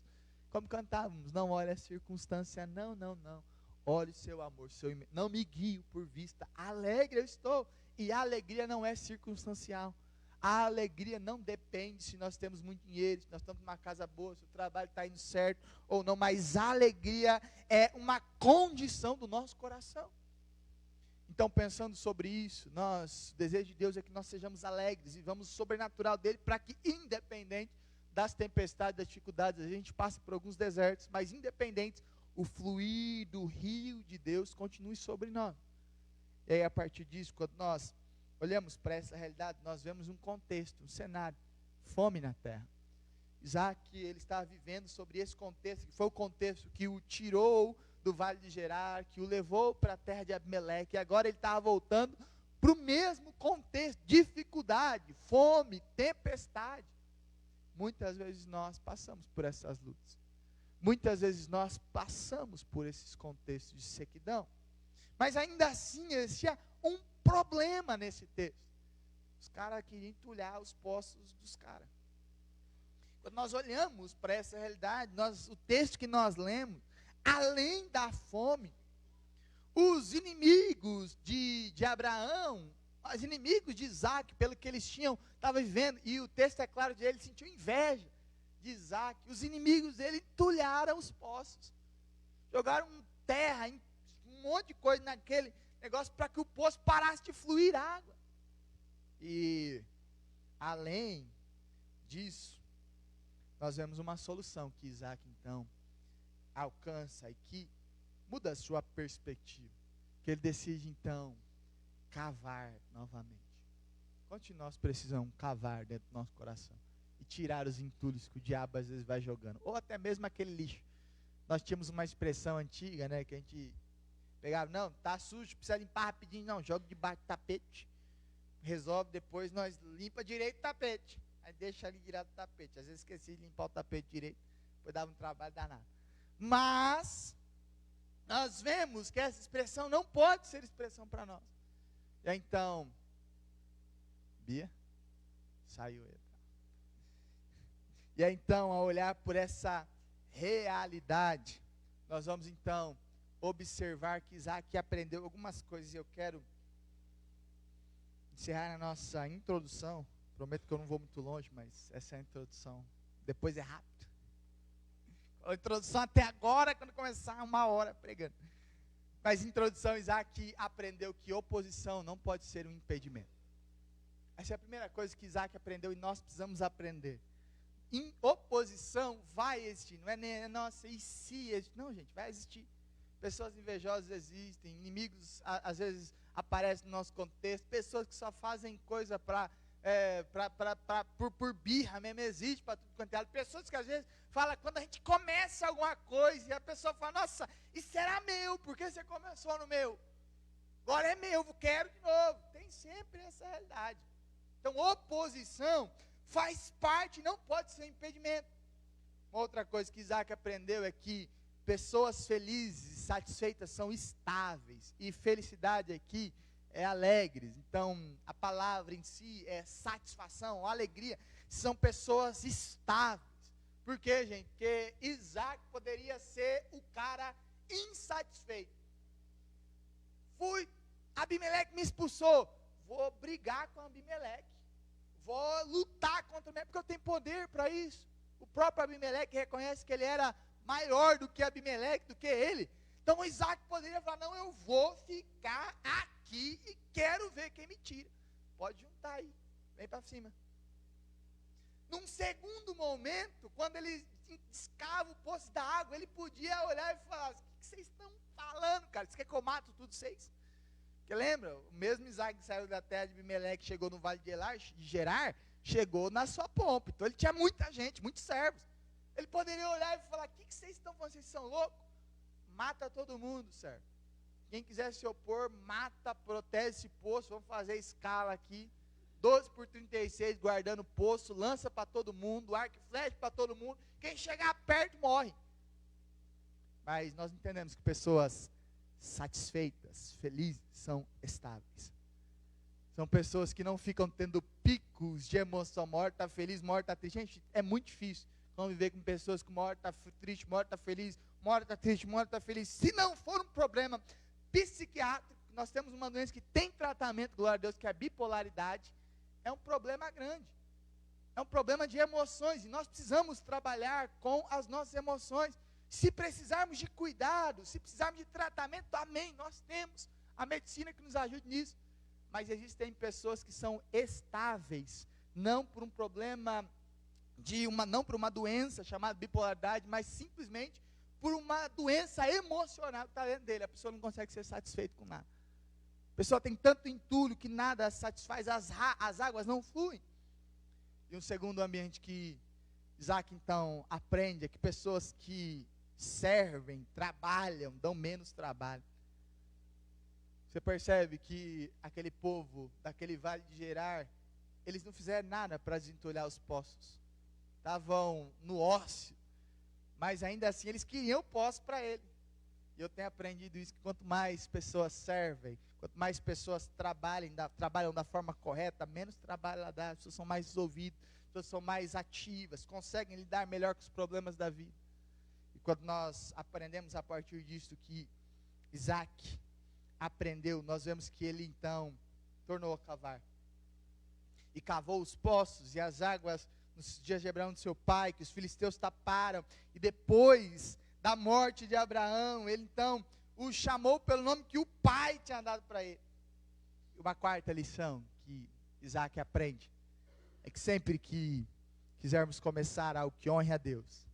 Como cantávamos, não olhe a circunstância, não. Olhe o seu amor, não me guio por vista, alegre eu estou. E a alegria não é circunstancial. A alegria não depende se nós temos muito dinheiro, se nós estamos numa casa boa, se o trabalho está indo certo ou não, mas a alegria é uma condição do nosso coração. Então, pensando sobre isso, o desejo de Deus é que nós sejamos alegres e vamos sobrenatural dele, para que, independente das tempestades, das dificuldades, a gente passe por alguns desertos, mas independente, o fluir do rio de Deus continue sobre nós. E aí, a partir disso, quando nós olhamos para essa realidade, nós vemos um contexto, um cenário: fome na terra. Isaac, ele estava vivendo sobre esse contexto, que foi o contexto que o tirou do vale de Gerar, que o levou para a terra de Abimeleque, e agora ele estava voltando para o mesmo contexto: dificuldade, fome, tempestade. Muitas vezes nós passamos por essas lutas, muitas vezes nós passamos por esses contextos de sequidão, mas ainda assim existia um problema nesse texto. Os caras queriam entulhar os poços dos caras. Quando nós olhamos para essa realidade, o texto que nós lemos, além da fome, os inimigos de Abraão, os inimigos de Isaac, pelo que eles tinham, estavam vivendo, e o texto é claro de ele sentiu inveja de Isaac. Os inimigos dele entulharam os poços, jogaram terra, um monte de coisa naquele negócio para que o poço parasse de fluir água. E além disso, nós vemos uma solução que Isaac então alcança e que muda a sua perspectiva, que ele decide então cavar novamente. Quanto nós precisamos cavar dentro do nosso coração e tirar os entulhos que o diabo às vezes vai jogando, ou até mesmo aquele lixo. Nós tínhamos uma expressão antiga, né, que a gente pegava, não, tá sujo, precisa limpar rapidinho, não, joga debaixo do tapete, resolve, depois nós limpa direito o tapete, aí deixa ali direto do tapete. Às vezes esqueci de limpar o tapete direito, depois dava um trabalho danado. Mas nós vemos que essa expressão não pode ser expressão para nós. E então, Bia, saiu ele. E aí, então, ao olhar por essa realidade, nós vamos então observar que Isaac aprendeu algumas coisas. E eu quero encerrar a nossa introdução. Prometo que eu não vou muito longe, mas essa é a introdução. Depois é rápido. A introdução até agora, quando começar, 1 hora pregando. Mas introdução, Isaac aprendeu que oposição não pode ser um impedimento. Essa é a primeira coisa que Isaac aprendeu e nós precisamos aprender. Em oposição vai existir, não é nem, nossa, e se existir? Não, gente, vai existir. Pessoas invejosas existem, inimigos às vezes aparecem no nosso contexto, pessoas que só fazem coisa por birra mesmo, existe para tudo quanto é lado. Pessoas que às vezes falam, quando a gente começa alguma coisa, e a pessoa fala, nossa, isso era meu, por que você começou no meu? Agora é meu, eu quero de novo. Tem sempre essa realidade. Então, oposição faz parte, não pode ser um impedimento. Uma outra coisa que Isaac aprendeu é que pessoas felizes, satisfeitas são estáveis, e felicidade aqui é alegres. Então, a palavra em si é satisfação, alegria, são pessoas estáveis. Por quê, gente? Porque Isaac poderia ser o cara insatisfeito. Abimeleque me expulsou, vou brigar com Abimeleque, vou lutar contra ele, porque eu tenho poder para isso. O próprio Abimeleque reconhece que ele era maior do que Abimeleque, do que ele. Então Isaac poderia falar, não, eu vou ficar aqui e quero ver quem me tira. Pode juntar aí, vem para cima. Num segundo momento, quando ele escava o poço da água, ele podia olhar e falar, o que vocês estão falando, cara? Você quer que eu mato tudo vocês? Porque lembra, o mesmo Isaac que saiu da terra de Abimeleque, chegou no vale de Gerar, chegou na sua pompa. Então ele tinha muita gente, muitos servos. Ele poderia olhar e falar, o que vocês estão falando? Vocês são loucos? Mata todo mundo, servo. Quem quiser se opor, mata, protege esse poço, vamos fazer escala aqui. 12 por 36, guardando o poço, lança para todo mundo, arco e flecha para todo mundo. Quem chegar perto morre. Mas nós entendemos que pessoas satisfeitas, felizes, são estáveis. São pessoas que não ficam tendo picos de emoção, uma hora está feliz, uma hora está triste. Gente, é muito difícil conviver com pessoas que uma hora está triste, uma hora está feliz, uma hora está triste, uma hora está feliz. Se não for um problema psiquiátrico, nós temos uma doença que tem tratamento, glória a Deus, que é a bipolaridade, é um problema grande. É um problema de emoções, e nós precisamos trabalhar com as nossas emoções. Se precisarmos de cuidado, se precisarmos de tratamento, amém, nós temos a medicina que nos ajude nisso. Mas existem pessoas que são estáveis, não por um problema não por uma doença chamada bipolaridade, mas simplesmente por uma doença emocional que está dentro dele. A pessoa não consegue ser satisfeita com nada. A pessoa tem tanto entulho que nada a satisfaz, as águas não fluem. E um segundo ambiente que Isaac então aprende é que pessoas que servem, trabalham, dão menos trabalho. Você percebe que aquele povo daquele vale de Gerar, eles não fizeram nada para desentulhar os poços. Estavam no ócio, mas ainda assim eles queriam poço para ele. E eu tenho aprendido isso, que quanto mais pessoas servem, quanto mais pessoas trabalham da forma correta, menos trabalho ela dá, as pessoas são mais resolvidas, as pessoas são mais ativas, conseguem lidar melhor com os problemas da vida. E quando nós aprendemos a partir disso que Isaac aprendeu, nós vemos que ele então tornou a cavar. E cavou os poços e as águas nos dias de Abraão, de seu pai, que os filisteus taparam. E depois da morte de Abraão, ele então o chamou pelo nome que o pai tinha dado para ele. E uma quarta lição que Isaac aprende é que sempre que quisermos começar algo que honre a Deus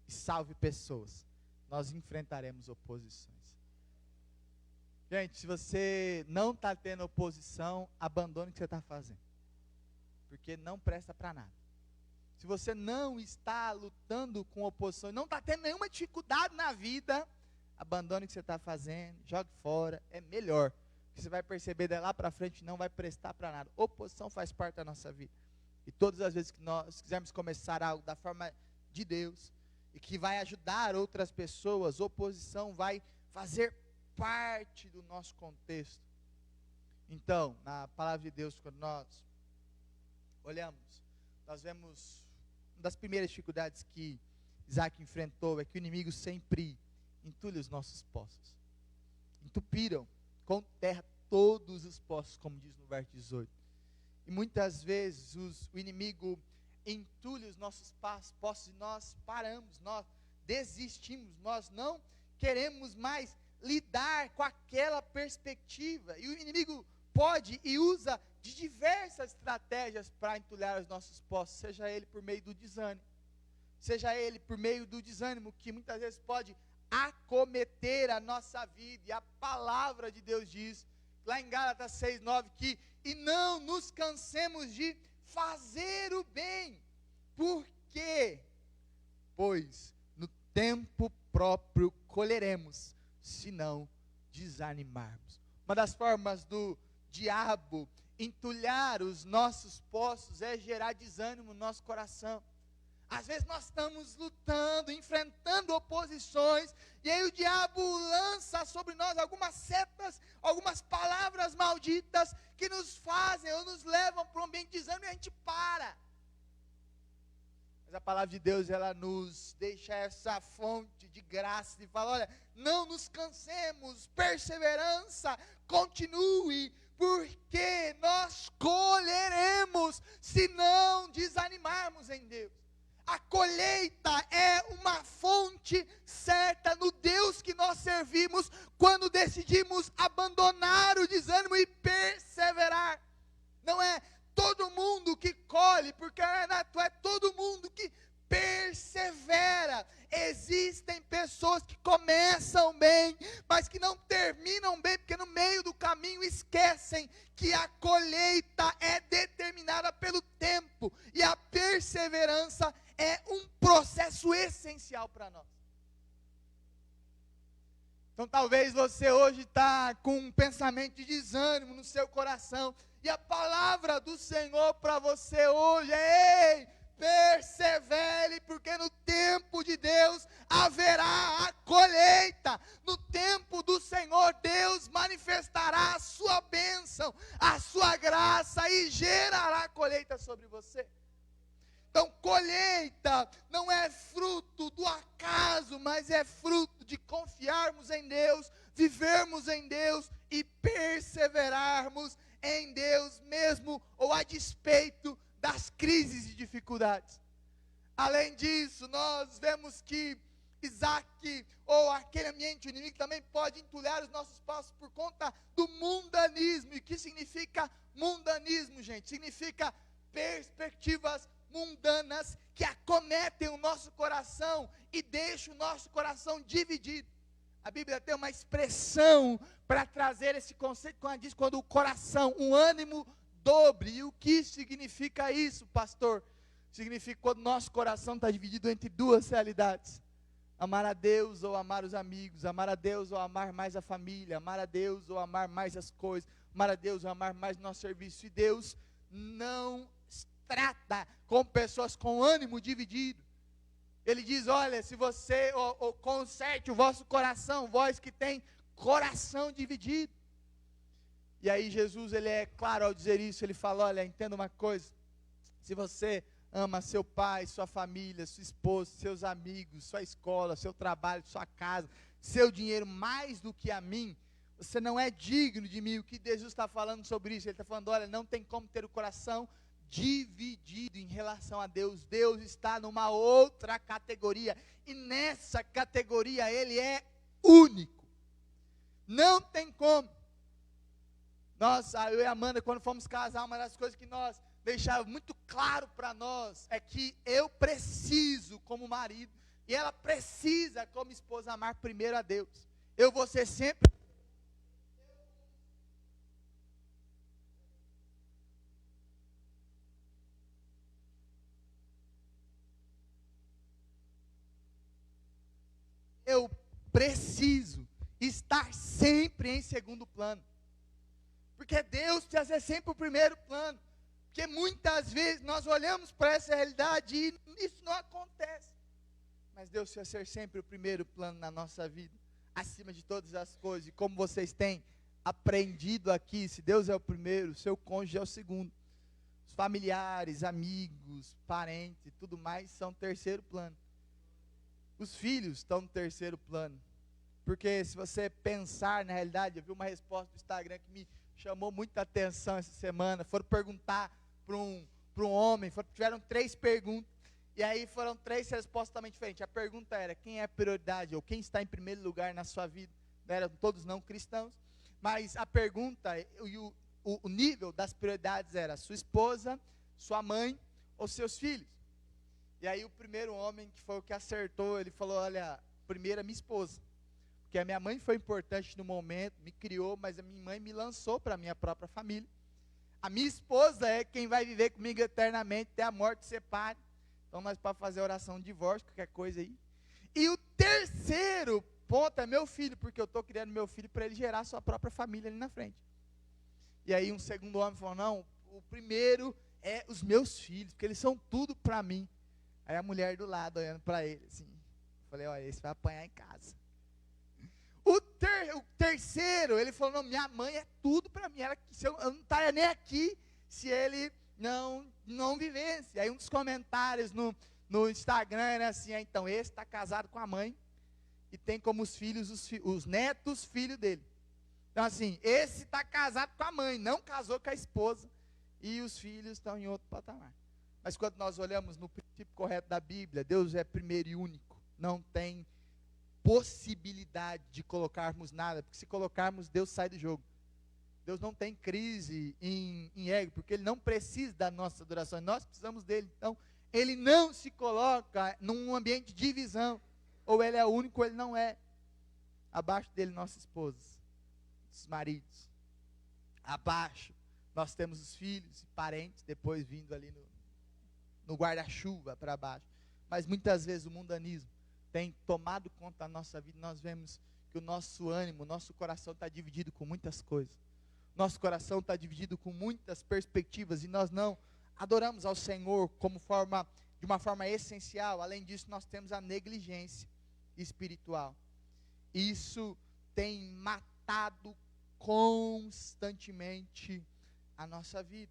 e salve pessoas, nós enfrentaremos oposições. Gente, se você não está tendo oposição, abandone o que você está fazendo, porque não presta para nada. Se você não está lutando com oposição, não está tendo nenhuma dificuldade na vida, abandone o que você está fazendo, jogue fora, é melhor. Você vai perceber daí lá para frente, não vai prestar para nada. Oposição faz parte da nossa vida. E todas as vezes que nós quisermos começar algo da forma de Deus, e que vai ajudar outras pessoas, oposição vai fazer parte do nosso contexto. Então, na palavra de Deus, quando nós olhamos, nós vemos uma das primeiras dificuldades que Isaac enfrentou é que o inimigo sempre entulha os nossos poços. Entupiram com terra todos os poços, como diz no verso 18. E muitas vezes o inimigo entulha os nossos poços e nós paramos, nós desistimos, nós não queremos mais lidar com aquela perspectiva. E o inimigo pode e usa de diversas estratégias para entulhar os nossos poços, seja ele por meio do desânimo, seja ele por meio do desânimo que muitas vezes pode acometer a nossa vida. E a palavra de Deus diz, lá em Gálatas 6:9, que e não nos cansemos de fazer o bem. Por quê? Pois no tempo próprio colheremos, se não desanimarmos. Uma das formas do diabo entulhar os nossos poços é gerar desânimo no nosso coração. Às vezes nós estamos lutando, enfrentando oposições, e aí o diabo lança sobre nós algumas setas, algumas palavras malditas, que nos fazem ou nos levam para um ambiente de desânimo e a gente para. Mas a palavra de Deus, ela nos deixa essa fonte de graça, e fala, olha, não nos cansemos, perseverança, continue, porque nós colheremos, se não desanimarmos em Deus. A colheita é uma fonte certa no Deus que nós servimos, quando decidimos abandonar o desânimo e perseverar. Não é todo mundo que colhe, porque Renato, é todo mundo que persevera. Existem pessoas que começam bem, mas que não terminam bem, porque no meio do caminho esquecem que a colheita é determinada pelo tempo, e a perseverança é um processo essencial para nós. Então talvez você hoje está com um pensamento de desânimo no seu coração, e a palavra do Senhor para você hoje é: ei, persevere, porque no tempo de Deus haverá a colheita. No tempo do Senhor, Deus manifestará a sua bênção, a sua graça, e gerará colheita sobre você. Então, colheita não é fruto do acaso, mas é fruto de confiarmos em Deus, vivermos em Deus e perseverarmos em Deus, mesmo ou a despeito das crises e dificuldades. Além disso, nós vemos que Isaac, ou aquele ambiente, o inimigo também pode entulhar os nossos passos por conta do mundanismo. E o que significa mundanismo, gente? Significa perspectivas mundanas que acometem o nosso coração e deixam o nosso coração dividido. A Bíblia tem uma expressão para trazer esse conceito, quando diz quando o coração, o ânimo dobre. E o que significa isso, pastor? Significa quando o nosso coração está dividido entre duas realidades: amar a Deus ou amar os amigos, amar a Deus ou amar mais a família, amar a Deus ou amar mais as coisas, amar a Deus ou amar mais o nosso serviço. E Deus não trata com pessoas com ânimo dividido. Ele diz, olha, se você conserte o vosso coração, vós que tem coração dividido. E aí Jesus, ele é claro ao dizer isso, ele fala, olha, entenda uma coisa, se você ama seu pai, sua família, sua esposa, seus amigos, sua escola, seu trabalho, sua casa, seu dinheiro mais do que a mim, você não é digno de mim. O que Jesus está falando sobre isso? Ele está falando, olha, não tem como ter o coração dividido em relação a Deus. Deus está numa outra categoria, e nessa categoria Ele é único. Não tem como. Eu e a Amanda, quando fomos casar, uma das coisas que nós deixava muito claro para nós é que eu preciso, como marido, e ela precisa, como esposa, amar primeiro a Deus. Eu vou ser sempre eu preciso estar sempre em segundo plano, porque Deus precisa ser sempre o primeiro plano. Porque muitas vezes nós olhamos para essa realidade e isso não acontece. Mas Deus precisa ser sempre o primeiro plano na nossa vida, acima de todas as coisas. E como vocês têm aprendido aqui, se Deus é o primeiro, seu cônjuge é o segundo. Os familiares, amigos, parentes e tudo mais são terceiro plano. Os filhos estão no terceiro plano. Porque se você pensar na realidade, eu vi uma resposta do Instagram que me chamou muita atenção essa semana. Foram perguntar para um homem, tiveram 3 perguntas, e aí foram 3 respostas totalmente diferentes. A pergunta era, quem é a prioridade, ou quem está em primeiro lugar na sua vida? Eram todos não cristãos, mas a pergunta, e o nível das prioridades era, sua esposa, sua mãe, ou seus filhos? E aí o primeiro homem, que foi o que acertou, ele falou, olha, primeiro a minha esposa, porque a minha mãe foi importante no momento, me criou, mas a minha mãe me lançou para a minha própria família. A minha esposa é quem vai viver comigo eternamente, até a morte separe. Então nós podemos fazer oração de divórcio, qualquer coisa aí. E o terceiro ponto é meu filho, porque eu estou criando meu filho para ele gerar sua própria família ali na frente. E aí um segundo homem falou, não, o primeiro é os meus filhos, porque eles são tudo para mim. Aí a mulher do lado olhando para ele, assim, eu falei, olha, esse vai apanhar em casa. O terceiro, ele falou, não, minha mãe é tudo para mim, eu não estaria nem aqui se ele não vivesse. Aí um dos comentários no Instagram era assim, então esse está casado com a mãe, e tem como os filhos, os netos, filho dele. Então assim, esse está casado com a mãe, não casou com a esposa, e os filhos estão em outro patamar. Mas quando nós olhamos no princípio correto da Bíblia, Deus é primeiro e único, não tem possibilidade de colocarmos nada, porque se colocarmos, Deus sai do jogo. Deus não tem crise em ego, porque Ele não precisa da nossa adoração, nós precisamos dEle. Então, Ele não se coloca num ambiente de divisão, ou Ele é único ou Ele não é. Abaixo dEle, nossas esposas, os maridos. Abaixo, nós temos os filhos e parentes, depois vindo ali no guarda-chuva para baixo. Mas muitas vezes o mundanismo tem tomado conta da nossa vida, nós vemos que o nosso ânimo, o nosso coração está dividido com muitas coisas. Nosso coração está dividido com muitas perspectivas, e nós não adoramos ao Senhor de uma forma essencial. Além disso, nós temos a negligência espiritual. Isso tem matado constantemente a nossa vida.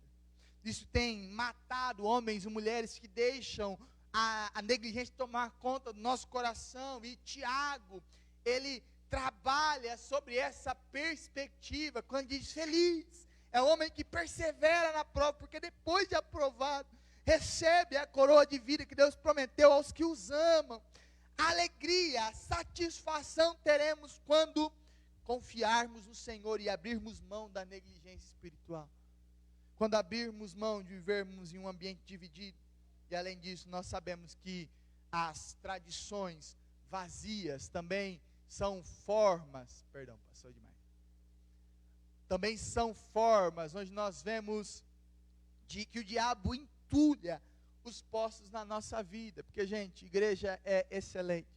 Isso tem matado homens e mulheres que deixam a negligência tomar conta do nosso coração. E Tiago, ele trabalha sobre essa perspectiva, quando diz, feliz é o homem que persevera na prova, porque depois de aprovado, recebe a coroa de vida que Deus prometeu aos que os amam. A alegria, a satisfação teremos quando confiarmos no Senhor e abrirmos mão da negligência espiritual. Quando abrirmos mão de vivermos em um ambiente dividido. E além disso, nós sabemos que as tradições vazias também são formas, também são formas onde nós vemos que o diabo entulha os poços na nossa vida. Porque, gente, igreja é excelente.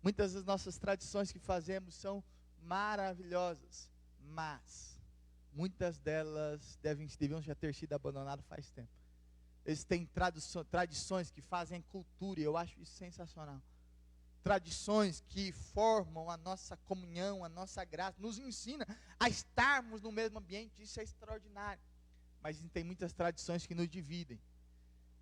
Muitas das nossas tradições que fazemos são maravilhosas, mas muitas delas deviam já ter sido abandonadas faz tempo. Existem tradições que fazem cultura, e eu acho isso sensacional. Tradições que formam a nossa comunhão, a nossa graça, nos ensina a estarmos no mesmo ambiente, isso é extraordinário. Mas tem muitas tradições que nos dividem.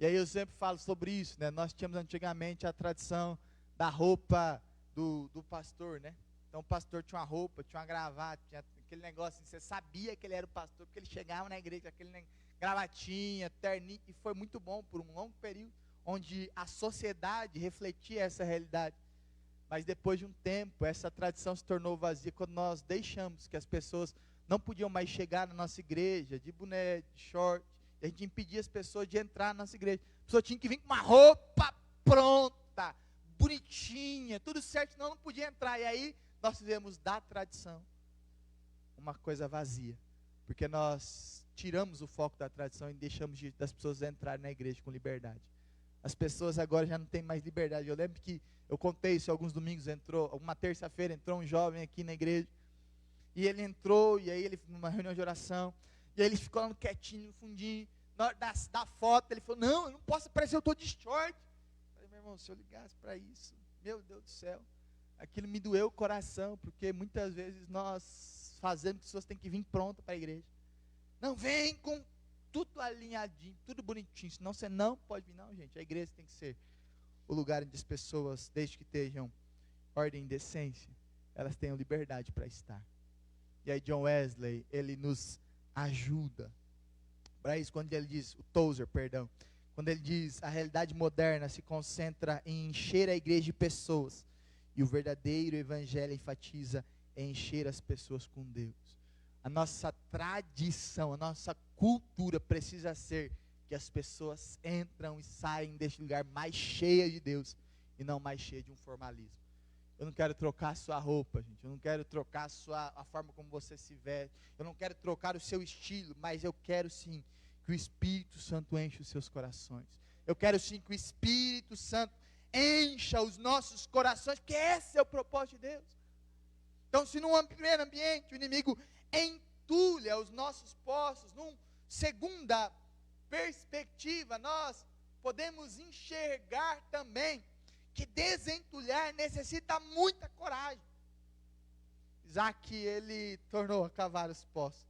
E aí eu sempre falo sobre isso, né? Nós tínhamos antigamente a tradição da roupa do pastor, né? Então o pastor tinha uma roupa, tinha uma gravata, tinha aquele negócio assim, você sabia que ele era o pastor, porque ele chegava na igreja com aquele gravatinha, terninho, e foi muito bom por um longo período, onde a sociedade refletia essa realidade. Mas depois de um tempo, essa tradição se tornou vazia quando nós deixamos que as pessoas não podiam mais chegar na nossa igreja de boné, de short, e a gente impedia as pessoas de entrar na nossa igreja. A pessoa tinha que vir com uma roupa pronta, bonitinha, tudo certo, senão não podia entrar. E aí nós fizemos da tradição uma coisa vazia, porque nós tiramos o foco da tradição e deixamos das pessoas entrarem na igreja com liberdade. As pessoas agora já não têm mais liberdade. Eu lembro que eu contei isso alguns domingos, uma terça-feira entrou um jovem aqui na igreja, e ele entrou, e aí ele numa reunião de oração, e aí ele ficou lá quietinho no fundinho, na hora da foto, ele falou, não, eu não posso aparecer, eu estou de short. Eu falei, meu irmão, se eu ligasse para isso, meu Deus do céu, aquilo me doeu o coração, porque muitas vezes nós fazemos que as pessoas têm que vir pronta para a igreja. Não, vem com tudo alinhadinho, tudo bonitinho, senão você não pode vir. Não, gente, a igreja tem que ser o lugar onde as pessoas, desde que estejam ordem e decência, elas tenham liberdade para estar. E aí John Wesley, ele nos ajuda para isso, quando ele diz, o Tozer, perdão, quando ele diz, a realidade moderna se concentra em encher a igreja de pessoas, e o verdadeiro evangelho enfatiza em encher as pessoas com Deus. A nossa tradição, a nossa cultura precisa ser que as pessoas entram e saem deste lugar mais cheias de Deus, e não mais cheias de um formalismo. Eu não quero trocar a sua roupa, gente. Eu não quero trocar a forma como você se veste. Eu não quero trocar o seu estilo, mas eu quero sim que o Espírito Santo encha os seus corações. Eu quero sim que o Espírito Santo encha os nossos corações, porque esse é o propósito de Deus. Então, se num primeiro ambiente o inimigo entulha os nossos poços, numa segunda perspectiva, nós podemos enxergar também que desentulhar necessita muita coragem. Isaac, ele tornou a cavar os poços.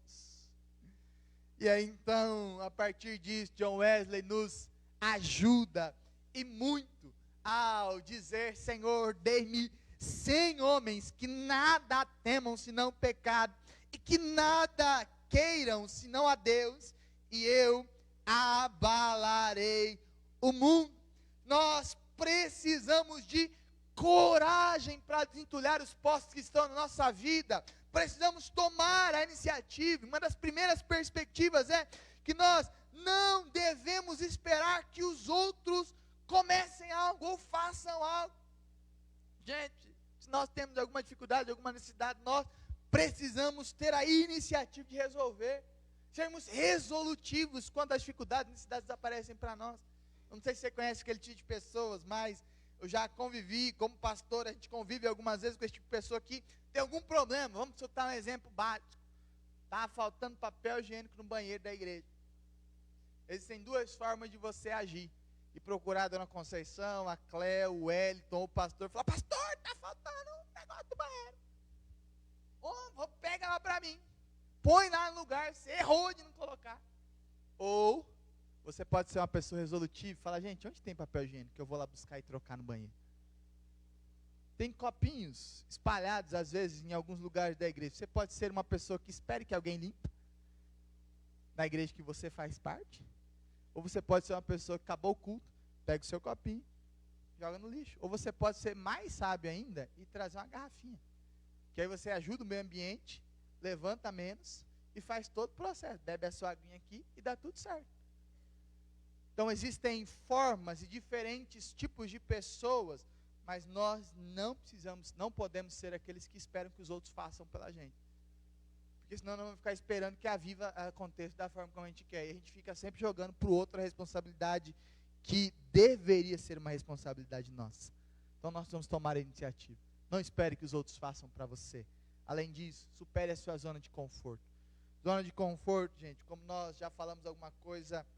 E aí então, a partir disso, John Wesley nos ajuda, e muito, ao dizer, Senhor, dê-me 100 homens que nada temam senão o pecado, e que nada queiram senão a Deus, e eu abalarei o mundo. Nós precisamos de coragem para desentulhar os poços que estão na nossa vida. Precisamos tomar a iniciativa. Uma das primeiras perspectivas é que nós não devemos esperar que os outros comecem algo ou façam algo. Gente, se nós temos alguma dificuldade, alguma necessidade, nós precisamos ter a iniciativa de resolver. Sermos resolutivos quando as dificuldades e necessidades aparecem para nós. Eu não sei se você conhece aquele tipo de pessoas, mas eu já convivi, como pastor, a gente convive algumas vezes com esse tipo de pessoa que tem algum problema. Vamos citar um exemplo básico. Está faltando papel higiênico no banheiro da igreja. Existem duas formas de você agir. E procurar a dona Conceição, a Cléo, o Wellington, o pastor, falar, pastor, está faltando um negócio do banheiro. Pega lá para mim. Põe lá no lugar, você errou de não colocar. Ou você pode ser uma pessoa resolutiva e falar, gente, onde tem papel higiênico que eu vou lá buscar e trocar no banheiro? Tem copinhos espalhados, às vezes, em alguns lugares da igreja. Você pode ser uma pessoa que espere que alguém limpe na igreja que você faz parte. Ou você pode ser uma pessoa que acabou o culto, pega o seu copinho, joga no lixo. Ou você pode ser mais sábio ainda e trazer uma garrafinha. Que aí você ajuda o meio ambiente, levanta menos e faz todo o processo. Bebe a sua aguinha aqui e dá tudo certo. Então existem formas e diferentes tipos de pessoas, mas nós não podemos ser aqueles que esperam que os outros façam pela gente. Porque senão nós vamos ficar esperando que a vida aconteça da forma como a gente quer. E a gente fica sempre jogando para o outro a responsabilidade que deveria ser uma responsabilidade nossa. Então nós vamos tomar a iniciativa. Não espere que os outros façam para você. Além disso, supere a sua zona de conforto. Zona de conforto, gente, como nós já falamos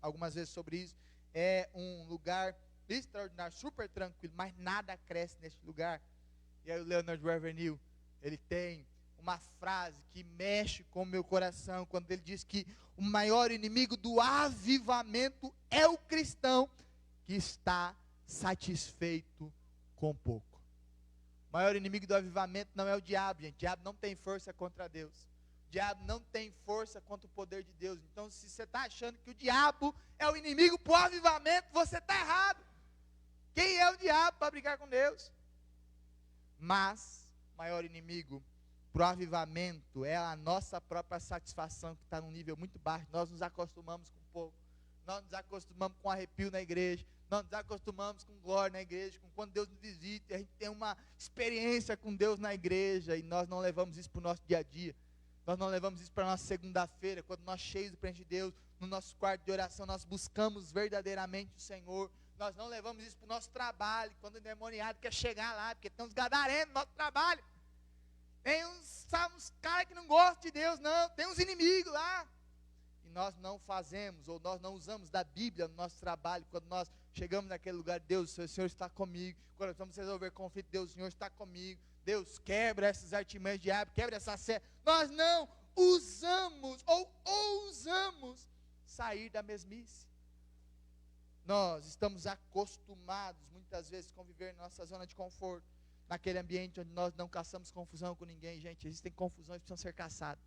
algumas vezes sobre isso, é um lugar extraordinário, super tranquilo, mas nada cresce nesse lugar. E aí o Leonard Ravenhill, ele tem uma frase que mexe com o meu coração, quando ele diz que o maior inimigo do avivamento é o cristão que está satisfeito com pouco. O maior inimigo do avivamento não é o diabo, gente. O diabo não tem força contra Deus. O diabo não tem força contra o poder de Deus. Então, se você está achando que o diabo é o inimigo para o avivamento, você está errado. Quem é o diabo para brigar com Deus? Mas, o maior inimigo para o avivamento é a nossa própria satisfação, que está num nível muito baixo. Nós nos acostumamos com pouco. Nós nos acostumamos com arrepio na igreja. Nós nos acostumamos com glória na igreja, com quando Deus nos visita, a gente tem uma experiência com Deus na igreja, e nós não levamos isso para o nosso dia a dia. Nós não levamos isso para a nossa segunda-feira, quando nós cheios do presente de Deus, no nosso quarto de oração, nós buscamos verdadeiramente o Senhor. Nós não levamos isso para o nosso trabalho, quando o endemoniado quer chegar lá, porque tem uns gadarenos no nosso trabalho. Tem uns caras que não gostam de Deus, não, tem uns inimigos lá. E nós não fazemos, ou nós não usamos da Bíblia no nosso trabalho, quando nós chegamos naquele lugar, Deus, o Senhor está comigo. Quando nós vamos resolver conflito, Deus, o Senhor está comigo. Deus, quebra essas artimanhas de diabo, quebra essa serra. Nós não usamos, ou ousamos, sair da mesmice. Nós estamos acostumados, muitas vezes, a conviver na nossa zona de conforto, naquele ambiente onde nós não caçamos confusão com ninguém. Gente, existem confusões que precisam ser caçadas.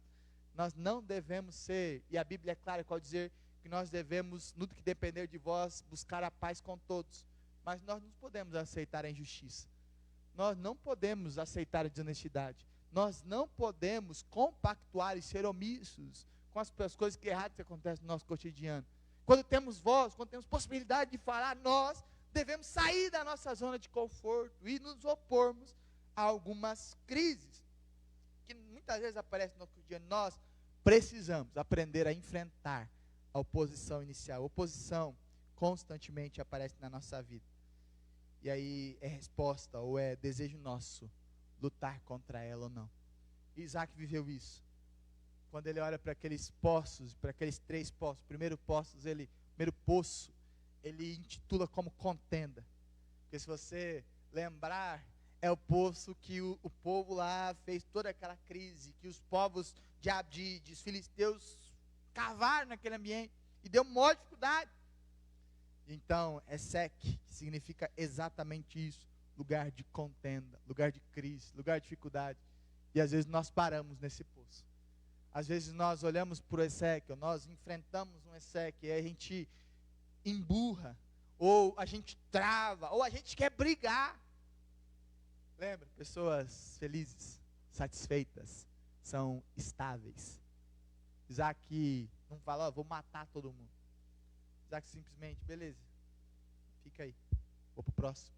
Nós não devemos ser, e a Bíblia é clara ao dizer que nós devemos, no que depender de vós, buscar a paz com todos. Mas nós não podemos aceitar a injustiça. Nós não podemos aceitar a desonestidade. Nós não podemos compactuar e ser omissos com as coisas que erradas que acontecem no nosso cotidiano. Quando temos voz, quando temos possibilidade de falar, nós devemos sair da nossa zona de conforto e nos opormos a algumas crises que muitas vezes aparecem no nosso cotidiano. Nós precisamos aprender a enfrentar a oposição inicial. A oposição constantemente aparece na nossa vida. E aí é resposta ou é desejo nosso lutar contra ela ou não. Isaac viveu isso. Quando ele olha para aqueles poços, para aqueles 3 poços, o primeiro poço, ele intitula como contenda. Porque se você lembrar, é o poço que o povo lá fez toda aquela crise, que os povos de filisteus cavaram naquele ambiente, e deu maior dificuldade. Então, Esek, que significa exatamente isso, lugar de contenda, lugar de crise, lugar de dificuldade. E às vezes nós paramos nesse poço. Às vezes nós olhamos para o Esek, ou nós enfrentamos um Esek, e a gente emburra, ou a gente trava, ou a gente quer brigar. Lembra? Pessoas felizes, satisfeitas, são estáveis. Isaac não fala, vou matar todo mundo. Isaac simplesmente, beleza, fica aí, vou para o próximo.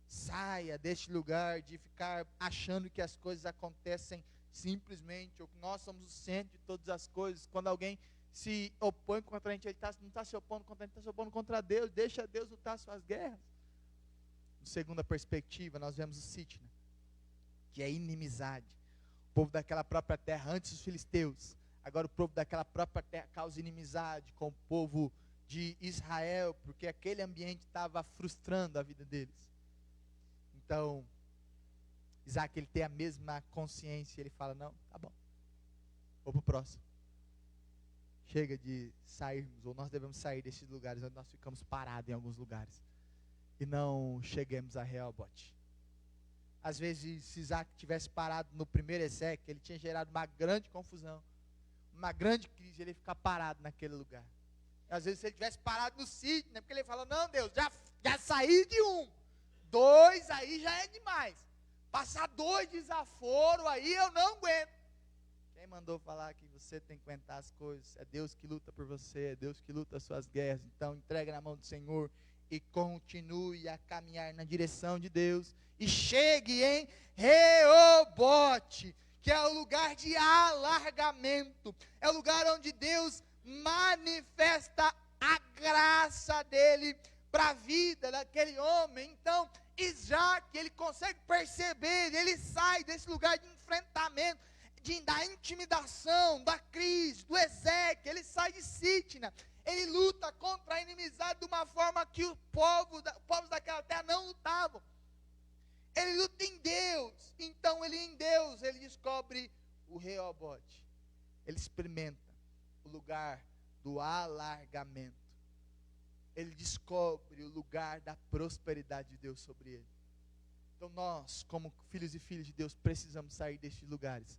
Saia deste lugar de ficar achando que as coisas acontecem simplesmente, ou que nós somos o centro de todas as coisas. Quando alguém se opõe contra a gente, ele não está se opondo contra a gente, está se opondo contra Deus. Deixa Deus lutar suas guerras. Segunda perspectiva, nós vemos o Sitna, que é inimizade. O povo daquela própria terra, antes dos filisteus, agora o povo daquela própria terra causa inimizade com o povo de Israel, porque aquele ambiente estava frustrando a vida deles. Então, Isaac, ele tem a mesma consciência, ele fala, não, tá bom, vou para o próximo. Chega de sairmos, ou nós devemos sair desses lugares onde nós ficamos parados em alguns lugares, e não cheguemos a Rehobote. Às vezes, se Isaac tivesse parado no primeiro Esek, ele tinha gerado uma grande confusão, uma grande crise, ele ia ficar parado naquele lugar. Às vezes, se ele tivesse parado no Sitna, né, porque ele falou, não, Deus, já saí de 1, 2 aí já é demais. Passar 2 desaforo aí eu não aguento. Quem mandou falar que você tem que aguentar as coisas? É Deus que luta por você, é Deus que luta as suas guerras. Então entregue na mão do Senhor e continue a caminhar na direção de Deus. E chegue em Rehobote, que é o lugar de alargamento. É o lugar onde Deus manifesta a graça dele para a vida daquele homem. Então Isaac, ele consegue perceber, ele sai desse lugar de enfrentamento, da intimidação, da crise, do Esek, ele sai de Sitna, ele luta contra a inimizade de uma forma que os povos daquela terra não lutavam. Ele luta em Deus, então ele em Deus, ele descobre o Reobote. Ele experimenta o lugar do alargamento. Ele descobre o lugar da prosperidade de Deus sobre ele. Então nós, como filhos e filhas de Deus, precisamos sair destes lugares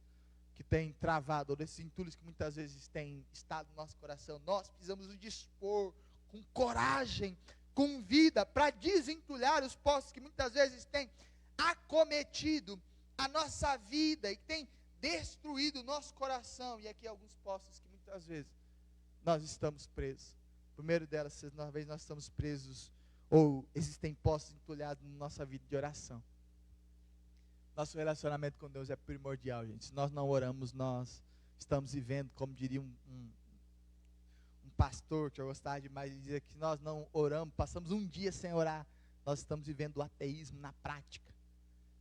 que têm travado, ou desses entulhos que muitas vezes têm estado no nosso coração. Nós precisamos nos dispor com coragem, com vida, para desentulhar os poços que muitas vezes têm acometido a nossa vida e que têm destruído o nosso coração. E aqui alguns poços que muitas vezes nós estamos presos. O primeiro delas, uma vez nós estamos presos, ou existem poços entulhados na nossa vida de oração. Nosso relacionamento com Deus é primordial, gente. Se nós não oramos, nós estamos vivendo, como diria um pastor que eu gostava demais de dizer, que se nós não oramos, passamos um dia sem orar, nós estamos vivendo o ateísmo na prática.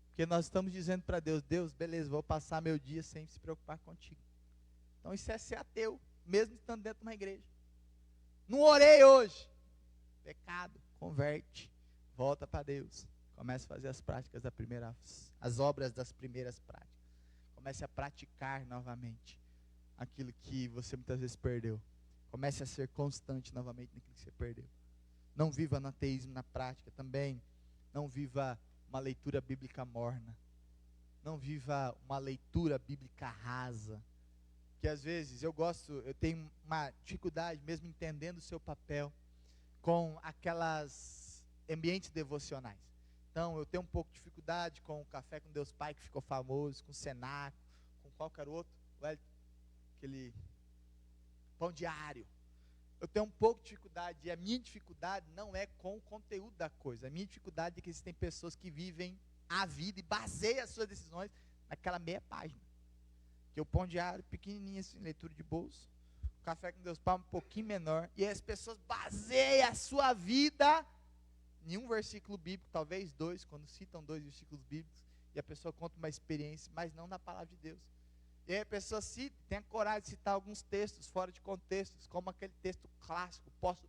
Porque nós estamos dizendo para Deus, Deus, beleza, vou passar meu dia sem se preocupar contigo. Então isso é ser ateu, mesmo estando dentro de uma igreja. Não orei hoje. Pecado, converte, volta para Deus. Comece a fazer as práticas as obras das primeiras práticas. Comece a praticar novamente aquilo que você muitas vezes perdeu. Comece a ser constante novamente naquilo que você perdeu. Não viva no ateísmo na prática também. Não viva uma leitura bíblica morna. Não viva uma leitura bíblica rasa. Que às vezes eu tenho uma dificuldade mesmo entendendo o seu papel com aquelas ambientes devocionais. Então, eu tenho um pouco de dificuldade com o Café com Deus Pai, que ficou famoso, com o Senaco, com qualquer outro, aquele pão diário. Eu tenho um pouco de dificuldade, e a minha dificuldade não é com o conteúdo da coisa. A minha dificuldade é que existem pessoas que vivem a vida e baseiam as suas decisões naquela meia página. Que o pão diário, pequenininho assim, leitura de bolso, o Café com Deus Pai um pouquinho menor, e as pessoas baseiam a sua vida em um versículo bíblico, talvez dois, quando citam 2 versículos bíblicos, e a pessoa conta uma experiência, mas não na palavra de Deus. E aí a pessoa tem a coragem de citar alguns textos fora de contextos, como aquele texto clássico, posso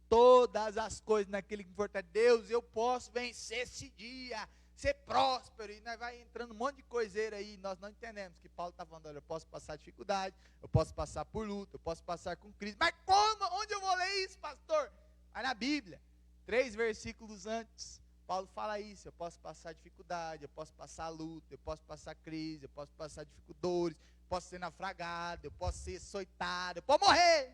todas as coisas naquele que me fortalece. Deus, eu posso vencer esse dia, ser próspero, e nós vai entrando um monte de coiseira aí, nós não entendemos que Paulo está falando, olha, eu posso passar dificuldade, eu posso passar por luta, eu posso passar com crise, mas como? Onde eu vou ler isso, pastor? Vai na Bíblia. 3 versículos antes, Paulo fala isso, eu posso passar dificuldade, eu posso passar luta, eu posso passar crise, eu posso passar dificuldades, posso ser naufragado, eu posso ser açoitado, eu posso morrer,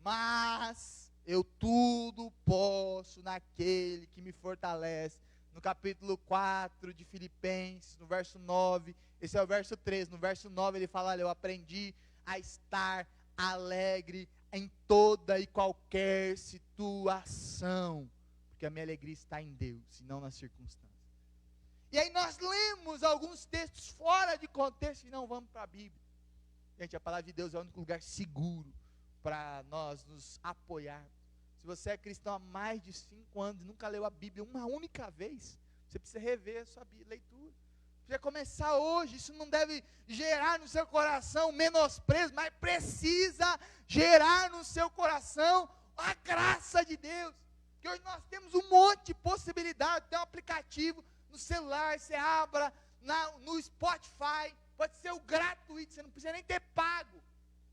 mas eu tudo posso naquele que me fortalece. No capítulo 4 de Filipenses, no verso 9, esse é o verso 13, no verso 9 ele fala, olha, eu aprendi a estar alegre em toda e qualquer situação, porque a minha alegria está em Deus e não nas circunstâncias. E aí nós lemos alguns textos fora de contexto e não vamos para a Bíblia. Gente, a palavra de Deus é o único lugar seguro para nós nos apoiarmos. Se você é cristão há mais de 5 anos e nunca leu a Bíblia uma única vez, você precisa rever a sua leitura. Precisa começar hoje. Isso não deve gerar no seu coração menosprezo, mas precisa gerar no seu coração a graça de Deus. Que hoje nós temos um monte de possibilidades. Tem um aplicativo no celular, você abra no Spotify, pode ser o gratuito, você não precisa nem ter pago.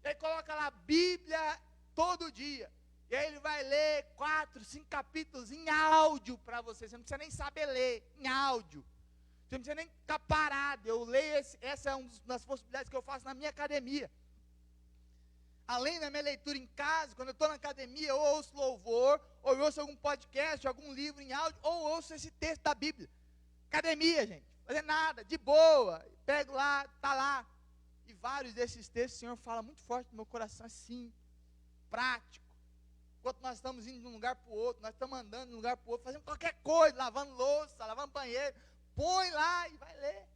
E aí coloca lá Bíblia todo dia. E aí ele vai ler 4, 5 capítulos em áudio para você. Você não precisa nem saber ler, em áudio. Você não precisa nem ficar parado. Eu leio, essa é uma das possibilidades que eu faço na minha academia. Além da minha leitura em casa, quando eu estou na academia, eu ouço louvor, ou eu ouço algum podcast, algum livro em áudio, ou ouço esse texto da Bíblia. Academia, gente, fazer nada, de boa, pego lá, está lá. E vários desses textos o Senhor fala muito forte no meu coração, assim, prático. Enquanto nós estamos indo de um lugar para o outro, nós estamos andando de um lugar para o outro, fazendo qualquer coisa, lavando louça, lavando banheiro, põe lá e vai ler.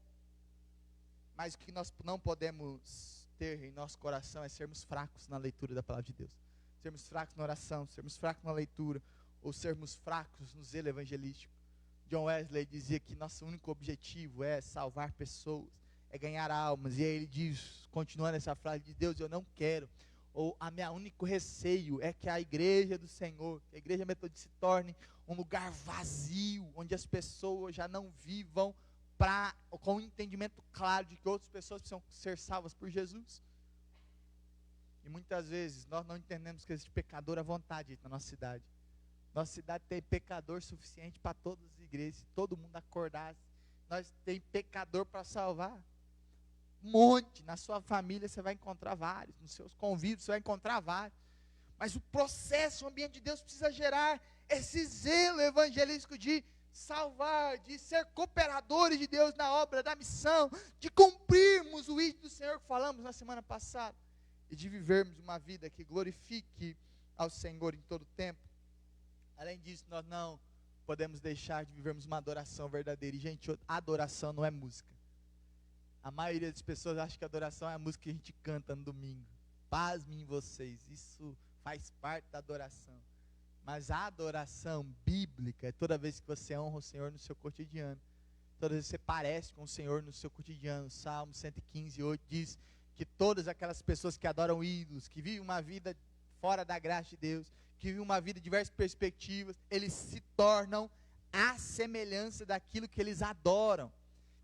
Mas o que nós não podemos ter em nosso coração é sermos fracos na leitura da palavra de Deus. Sermos fracos na oração, sermos fracos na leitura, ou sermos fracos no zelo evangelístico. John Wesley dizia que nosso único objetivo é salvar pessoas, é ganhar almas. E aí ele diz, continuando essa frase, de Deus, eu não quero, ou a minha único receio é que a igreja do Senhor, que a igreja metodista se torne um lugar vazio, onde as pessoas já não vivam para com um entendimento claro de que outras pessoas precisam ser salvas por Jesus. E muitas vezes nós não entendemos que existe pecador à vontade na nossa cidade. Nossa cidade tem pecador suficiente para todas as igrejas, se todo mundo acordasse. Nós tem pecador para salvar. Um monte, na sua família você vai encontrar vários, nos seus convívios você vai encontrar vários. Mas o processo, o ambiente de Deus precisa gerar esse zelo evangelístico de salvar, de ser cooperadores de Deus na obra da missão, de cumprirmos o ídolo do Senhor que falamos na semana passada, e de vivermos uma vida que glorifique ao Senhor em todo o tempo. Além disso, nós não podemos deixar de vivermos uma adoração verdadeira. E, gente, adoração não é música. A maioria das pessoas acha que adoração é a música que a gente canta no domingo. Pasmem vocês, isso faz parte da adoração. Mas a adoração bíblica é toda vez que você honra o Senhor no seu cotidiano. Toda vez que você parece com o Senhor no seu cotidiano. Salmo 115, 8 diz que todas aquelas pessoas que adoram ídolos, que vivem uma vida fora da graça de Deus, que vivem uma vida de diversas perspectivas, eles se tornam a semelhança daquilo que eles adoram.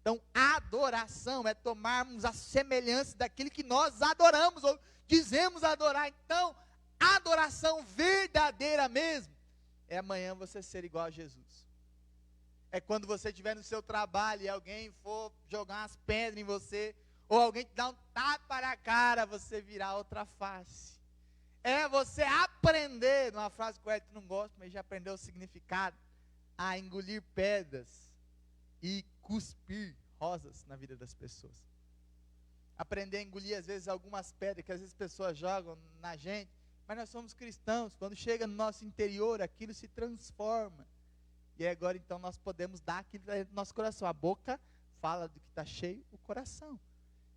Então, a adoração é tomarmos a semelhança daquilo que nós adoramos, ou dizemos adorar. Então, a adoração verdadeira mesmo, é amanhã você ser igual a Jesus. É quando você estiver no seu trabalho e alguém for jogar umas pedras em você, ou alguém te dá um tapa na cara, você virar outra face. É você aprender, numa frase que o Edson não gosta, mas já aprendeu o significado, a engolir pedras e cuspir rosas na vida das pessoas. Aprender a engolir, às vezes, algumas pedras que às vezes as pessoas jogam na gente, mas nós somos cristãos, quando chega no nosso interior, aquilo se transforma. E agora, então, nós podemos dar aquilo do nosso coração. A boca fala do que está cheio, o coração.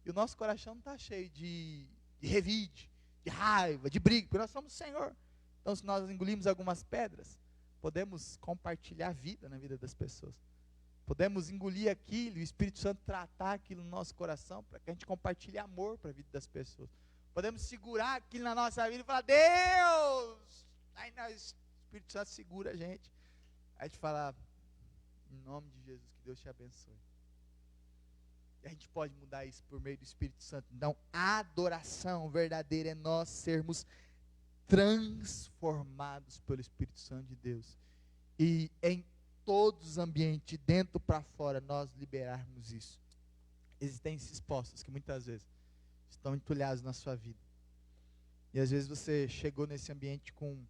E o nosso coração não está cheio de revide, de raiva, de briga, porque nós somos o Senhor. Então, se nós engolimos algumas pedras, podemos compartilhar a vida na vida das pessoas. Podemos engolir aquilo, o Espírito Santo tratar aquilo no nosso coração, para que a gente compartilhe amor para a vida das pessoas. Podemos segurar aquilo na nossa vida e falar, Deus! Aí nós, o Espírito Santo segura a gente. Aí a gente fala, em nome de Jesus, que Deus te abençoe. E a gente pode mudar isso por meio do Espírito Santo. Então, a adoração verdadeira é nós sermos transformados pelo Espírito Santo de Deus. E em todos os ambientes, de dentro para fora, nós liberarmos isso. Existem esses postos que muitas vezes estão entulhados na sua vida. E às vezes você chegou nesse ambiente com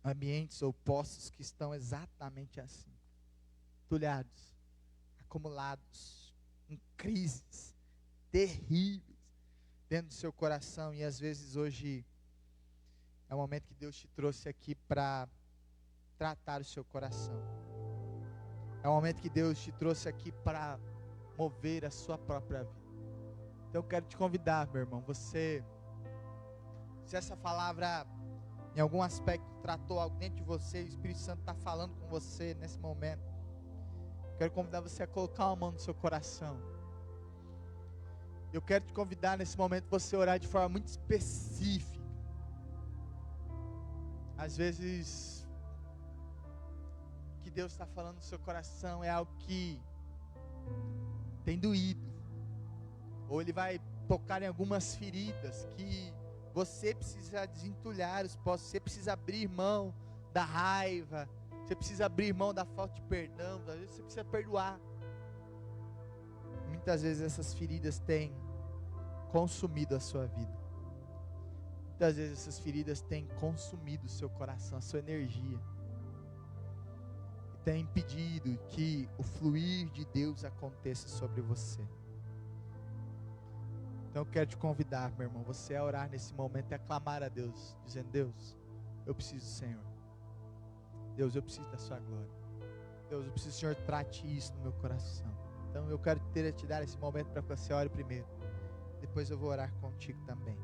ambientes ou postos que estão exatamente assim. Entulhados, acumulados, em crises terríveis dentro do seu coração. E às vezes hoje é o momento que Deus te trouxe aqui para tratar o seu coração. É o momento que Deus te trouxe aqui para mover a sua própria vida. Então eu quero te convidar, meu irmão, se essa palavra em algum aspecto tratou algo dentro de você, o Espírito Santo está falando com você nesse momento, eu quero convidar você a colocar uma mão no seu coração. Eu quero te convidar nesse momento você orar de forma muito específica. Às vezes o que Deus está falando no seu coração é algo que tem doído, ou Ele vai tocar em algumas feridas que você precisa desentulhar os postos, você precisa abrir mão da raiva, você precisa abrir mão da falta de perdão, às vezes você precisa perdoar. Muitas vezes essas feridas têm consumido a sua vida. Muitas vezes essas feridas têm consumido o seu coração, a sua energia. E têm impedido que o fluir de Deus aconteça sobre você. Então eu quero te convidar, meu irmão, você a orar nesse momento e a clamar a Deus, dizendo, Deus, eu preciso do Senhor. Deus, eu preciso da sua glória. Deus, eu preciso que o Senhor trate isso no meu coração. Então eu quero te dar esse momento para que você ore primeiro. Depois eu vou orar contigo também.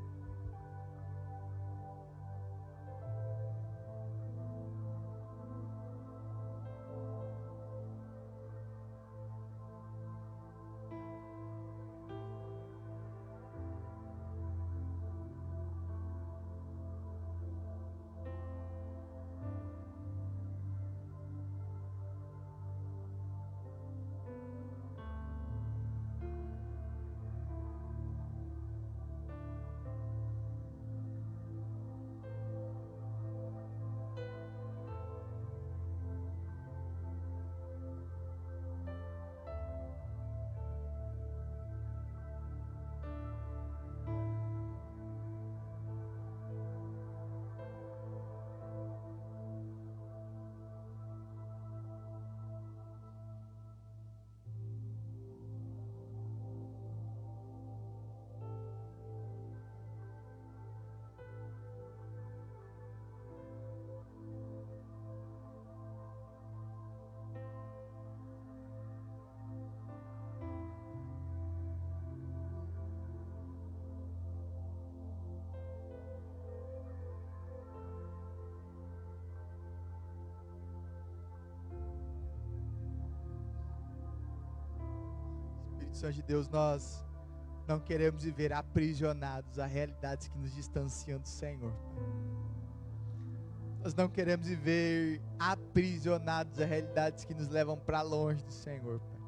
Espírito Santo de Deus, nós não queremos viver aprisionados a realidades que nos distanciam do Senhor. Nós não queremos viver aprisionados a realidades que nos levam para longe do Senhor, Pai.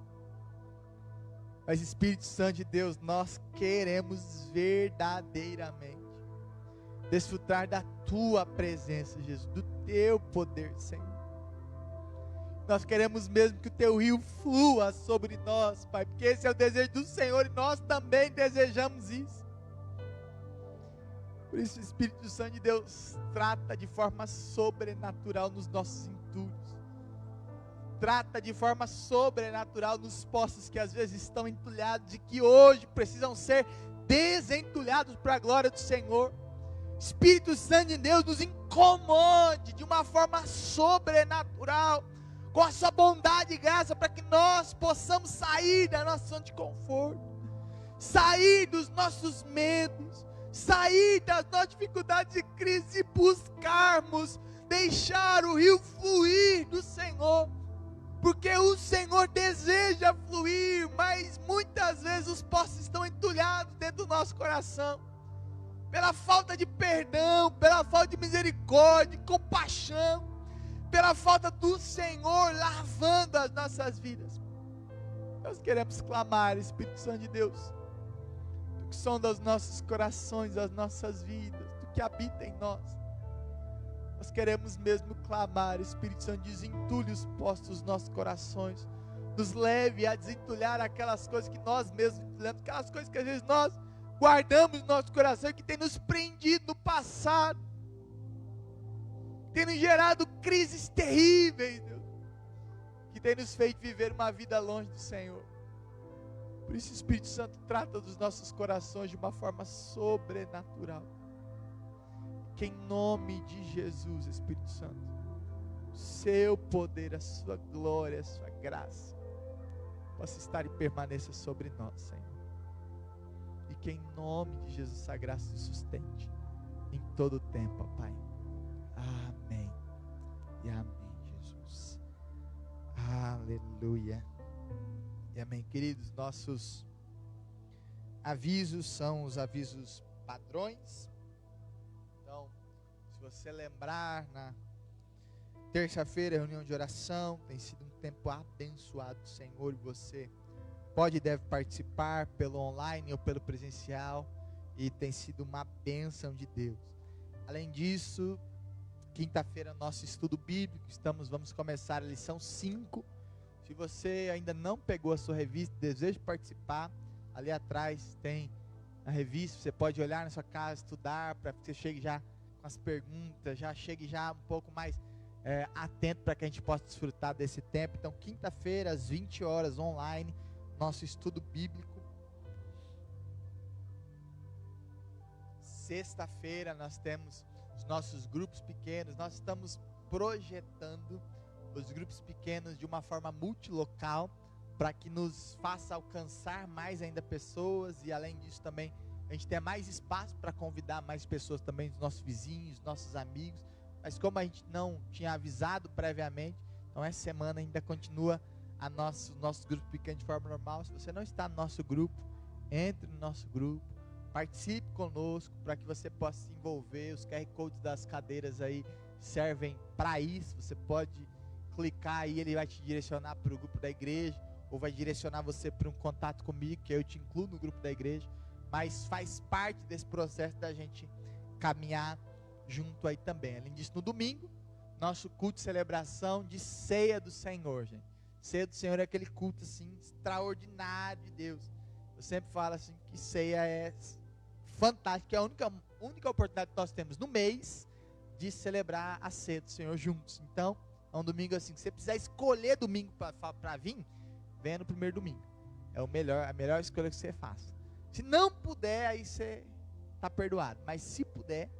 Mas Espírito Santo de Deus, nós queremos verdadeiramente desfrutar da Tua presença, Jesus, do Teu poder, Senhor. Nós queremos mesmo que o Teu rio flua sobre nós, Pai, porque esse é o desejo do Senhor e nós também desejamos isso. Por isso o Espírito Santo de Deus trata de forma sobrenatural nos nossos entulhos. Trata de forma sobrenatural nos poços que às vezes estão entulhados e que hoje precisam ser desentulhados para a glória do Senhor. Espírito Santo de Deus, nos incomode de uma forma sobrenatural, com a sua bondade e graça, para que nós possamos sair da nossa zona de conforto, sair dos nossos medos, sair das nossas dificuldades e crises e buscarmos deixar o rio fluir do Senhor, porque o Senhor deseja fluir, mas muitas vezes os poços estão entulhados dentro do nosso coração, pela falta de perdão, pela falta de misericórdia, de compaixão, pela falta do Senhor lavando as nossas vidas. Nós queremos clamar, Espírito Santo de Deus, do que sonda os nossos corações, as nossas vidas, do que habita em nós. Nós queremos mesmo clamar, Espírito Santo, desentulhe os poços dos nossos corações, nos leve a desentulhar aquelas coisas que nós mesmos entulhamos, aquelas coisas que às vezes nós guardamos no nosso coração e que tem nos prendido no passado, tem nos gerado crises terríveis, Deus, que tem nos feito viver uma vida longe do Senhor. Por isso o Espírito Santo trata dos nossos corações de uma forma sobrenatural, que em nome de Jesus, Espírito Santo, o seu poder, a sua glória, a sua graça possa estar e permaneça sobre nós, Senhor, e que em nome de Jesus essa graça nos sustente em todo o tempo, ó Pai. Amém e amém, Jesus. Aleluia e amém. Queridos, nossos avisos são os avisos padrões. Então, se você lembrar, na terça-feira, reunião de oração, tem sido um tempo abençoado do Senhor, e você pode e deve participar pelo online ou pelo presencial, e tem sido uma bênção de Deus. Além disso, quinta-feira, nosso estudo bíblico, vamos começar a lição 5, se você ainda não pegou a sua revista, deseja participar, ali atrás tem a revista, você pode olhar na sua casa, estudar, para que você chegue já com as perguntas, já chegue já um pouco mais atento, para que a gente possa desfrutar desse tempo. Então, quinta-feira, às 20 horas, online, nosso estudo bíblico. Sexta-feira, nós temos os nossos grupos pequenos. Nós estamos projetando os grupos pequenos de uma forma multilocal, para que nos faça alcançar mais ainda pessoas, e além disso também a gente tem mais espaço para convidar mais pessoas também, dos nossos vizinhos, nossos amigos. Mas como a gente não tinha avisado previamente, então essa semana ainda continua nosso grupo pequeno de forma normal. Se você não está no nosso grupo, entre no nosso grupo, participe conosco, para que você possa se envolver. Os QR Codes das cadeiras aí servem para isso. Você pode clicar aí, ele vai te direcionar para o grupo da igreja, ou vai direcionar você para um contato comigo, que eu te incluo no grupo da igreja. Mas faz parte desse processo da gente caminhar junto aí também. Além disso, no domingo, nosso culto de celebração de ceia do Senhor, gente. Ceia do Senhor é aquele culto assim extraordinário de Deus. Eu sempre falo assim que ceia é fantástico, é a única oportunidade que nós temos no mês de celebrar a ceia do Senhor juntos. Então, é um domingo assim, se você precisar escolher domingo para vir, venha no primeiro domingo. É a melhor escolha que você faça. Se não puder, aí você está perdoado. Mas se puder,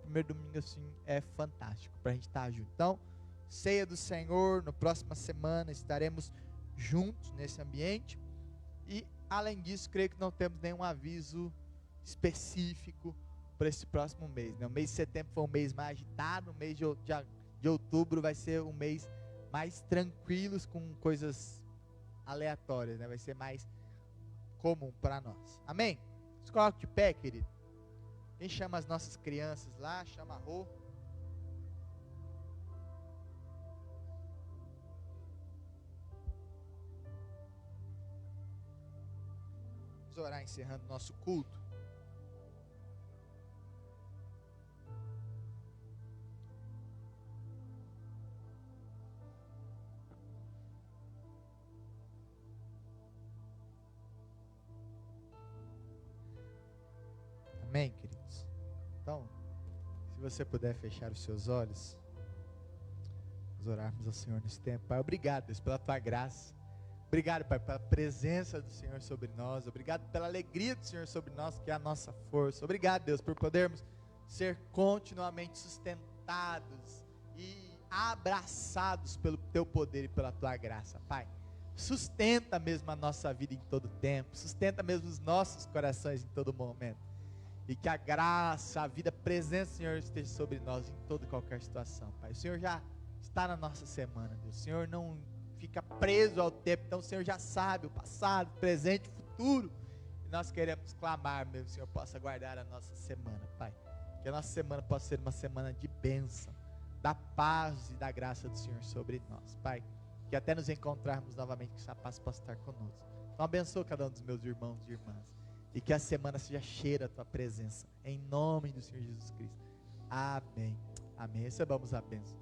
primeiro domingo assim é fantástico para a gente estar junto. Então, ceia do Senhor, na próxima semana estaremos juntos nesse ambiente. E além disso, creio que não temos nenhum aviso específico para esse próximo mês, né? O mês de setembro foi um mês mais agitado, o mês de outubro vai ser um mês mais tranquilos, com coisas aleatórias, né? Vai ser mais comum para nós. Amém? Se coloque de pé, querido. Quem chama as nossas crianças lá, chama a Rô. Vamos orar encerrando o nosso culto. Amém, queridos? Então, se você puder fechar os seus olhos, vamos orarmos ao Senhor nesse tempo. Pai, obrigado, Deus, pela Tua graça. Obrigado, Pai, pela presença do Senhor sobre nós. Obrigado pela alegria do Senhor sobre nós, que é a nossa força. Obrigado, Deus, por podermos ser continuamente sustentados e abraçados pelo Teu poder e pela Tua graça, Pai. Sustenta mesmo a nossa vida em todo tempo. Sustenta mesmo os nossos corações em todo momento. E que a graça, a vida, a presença do Senhor esteja sobre nós em toda e qualquer situação, Pai. O Senhor já está na nossa semana, Deus. O Senhor não fica preso ao tempo. Então o Senhor já sabe o passado, o presente, o futuro. E nós queremos clamar, meu, que o Senhor possa guardar a nossa semana, Pai. Que a nossa semana possa ser uma semana de bênção, da paz e da graça do Senhor sobre nós, Pai. Que até nos encontrarmos novamente, que essa paz possa estar conosco. Então abençoa cada um dos meus irmãos e irmãs. E que a semana seja cheia da Tua presença. Em nome do Senhor Jesus Cristo. Amém. Amém. Recebamos a bênção.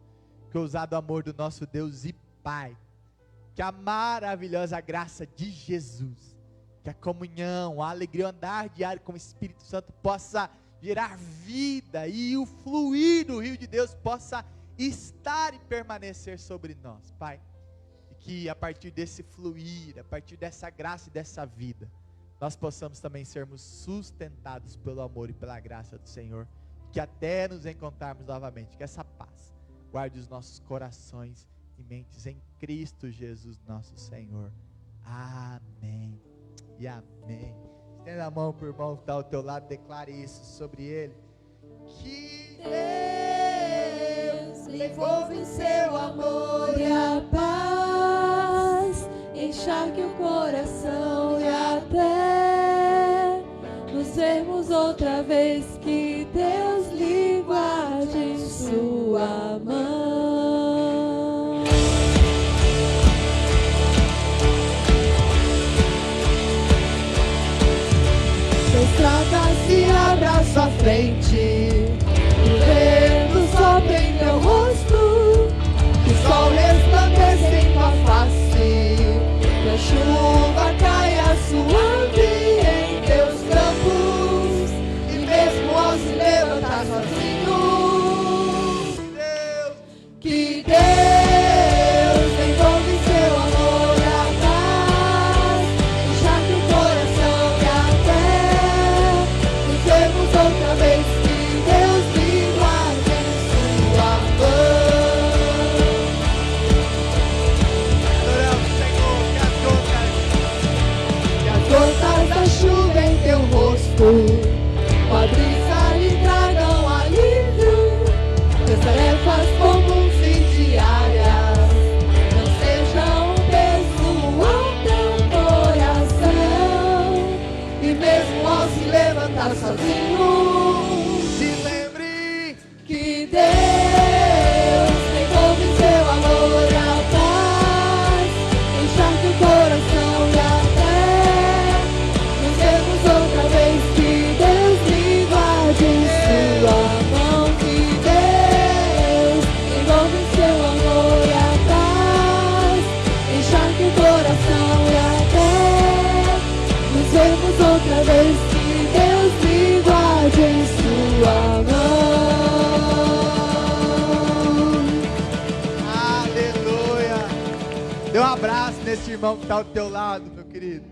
Que o ousado amor do nosso Deus e Pai. Que a maravilhosa graça de Jesus. Que a comunhão, a alegria, o andar diário com o Espírito Santo possa gerar vida. E o fluir do rio de Deus possa estar e permanecer sobre nós, Pai. E que a partir desse fluir, a partir dessa graça e dessa vida, nós possamos também sermos sustentados pelo amor e pela graça do Senhor, que até nos encontrarmos novamente, que essa paz guarde os nossos corações e mentes em Cristo Jesus nosso Senhor. Amém e amém. Estenda a mão para o irmão que está ao teu lado, declare isso sobre ele. Que Deus envolve em seu amor e a paz encharque o coração e até nos vermos outra vez, que Deus lhe guarde em sua mão. Sua estrada se abra à sua frente, o vento sopra em teu rosto, que o sol resplandeça em tua face, que a chuva caia suave em teus campos, e mesmo ao se levantar sozinho, que Deus envolve seu amor e a paz, encharque o coração e até nos vermos outra vez, que Deus lhe guarde em sua mão. adoramos, Senhor, Que as gotas da chuva em teu rosto, com a brisa lhe tragam alívio, que as tarefas comuns e diárias não sejam um peso ao teu coração, e mesmo ao se levantar sozinho, se lembre que Deus envolve seu amor e a paz, encharque o coração e até nos vermos outra vez, que Deus lhe guarde em sua mão, que Deus envolve seu amor e a paz, encharque o coração e até nos vermos outra vez, que Deus lhe guarde em sua mão. aleluia. Dê um abraço nesse irmão que está ao teu lado, meu querido.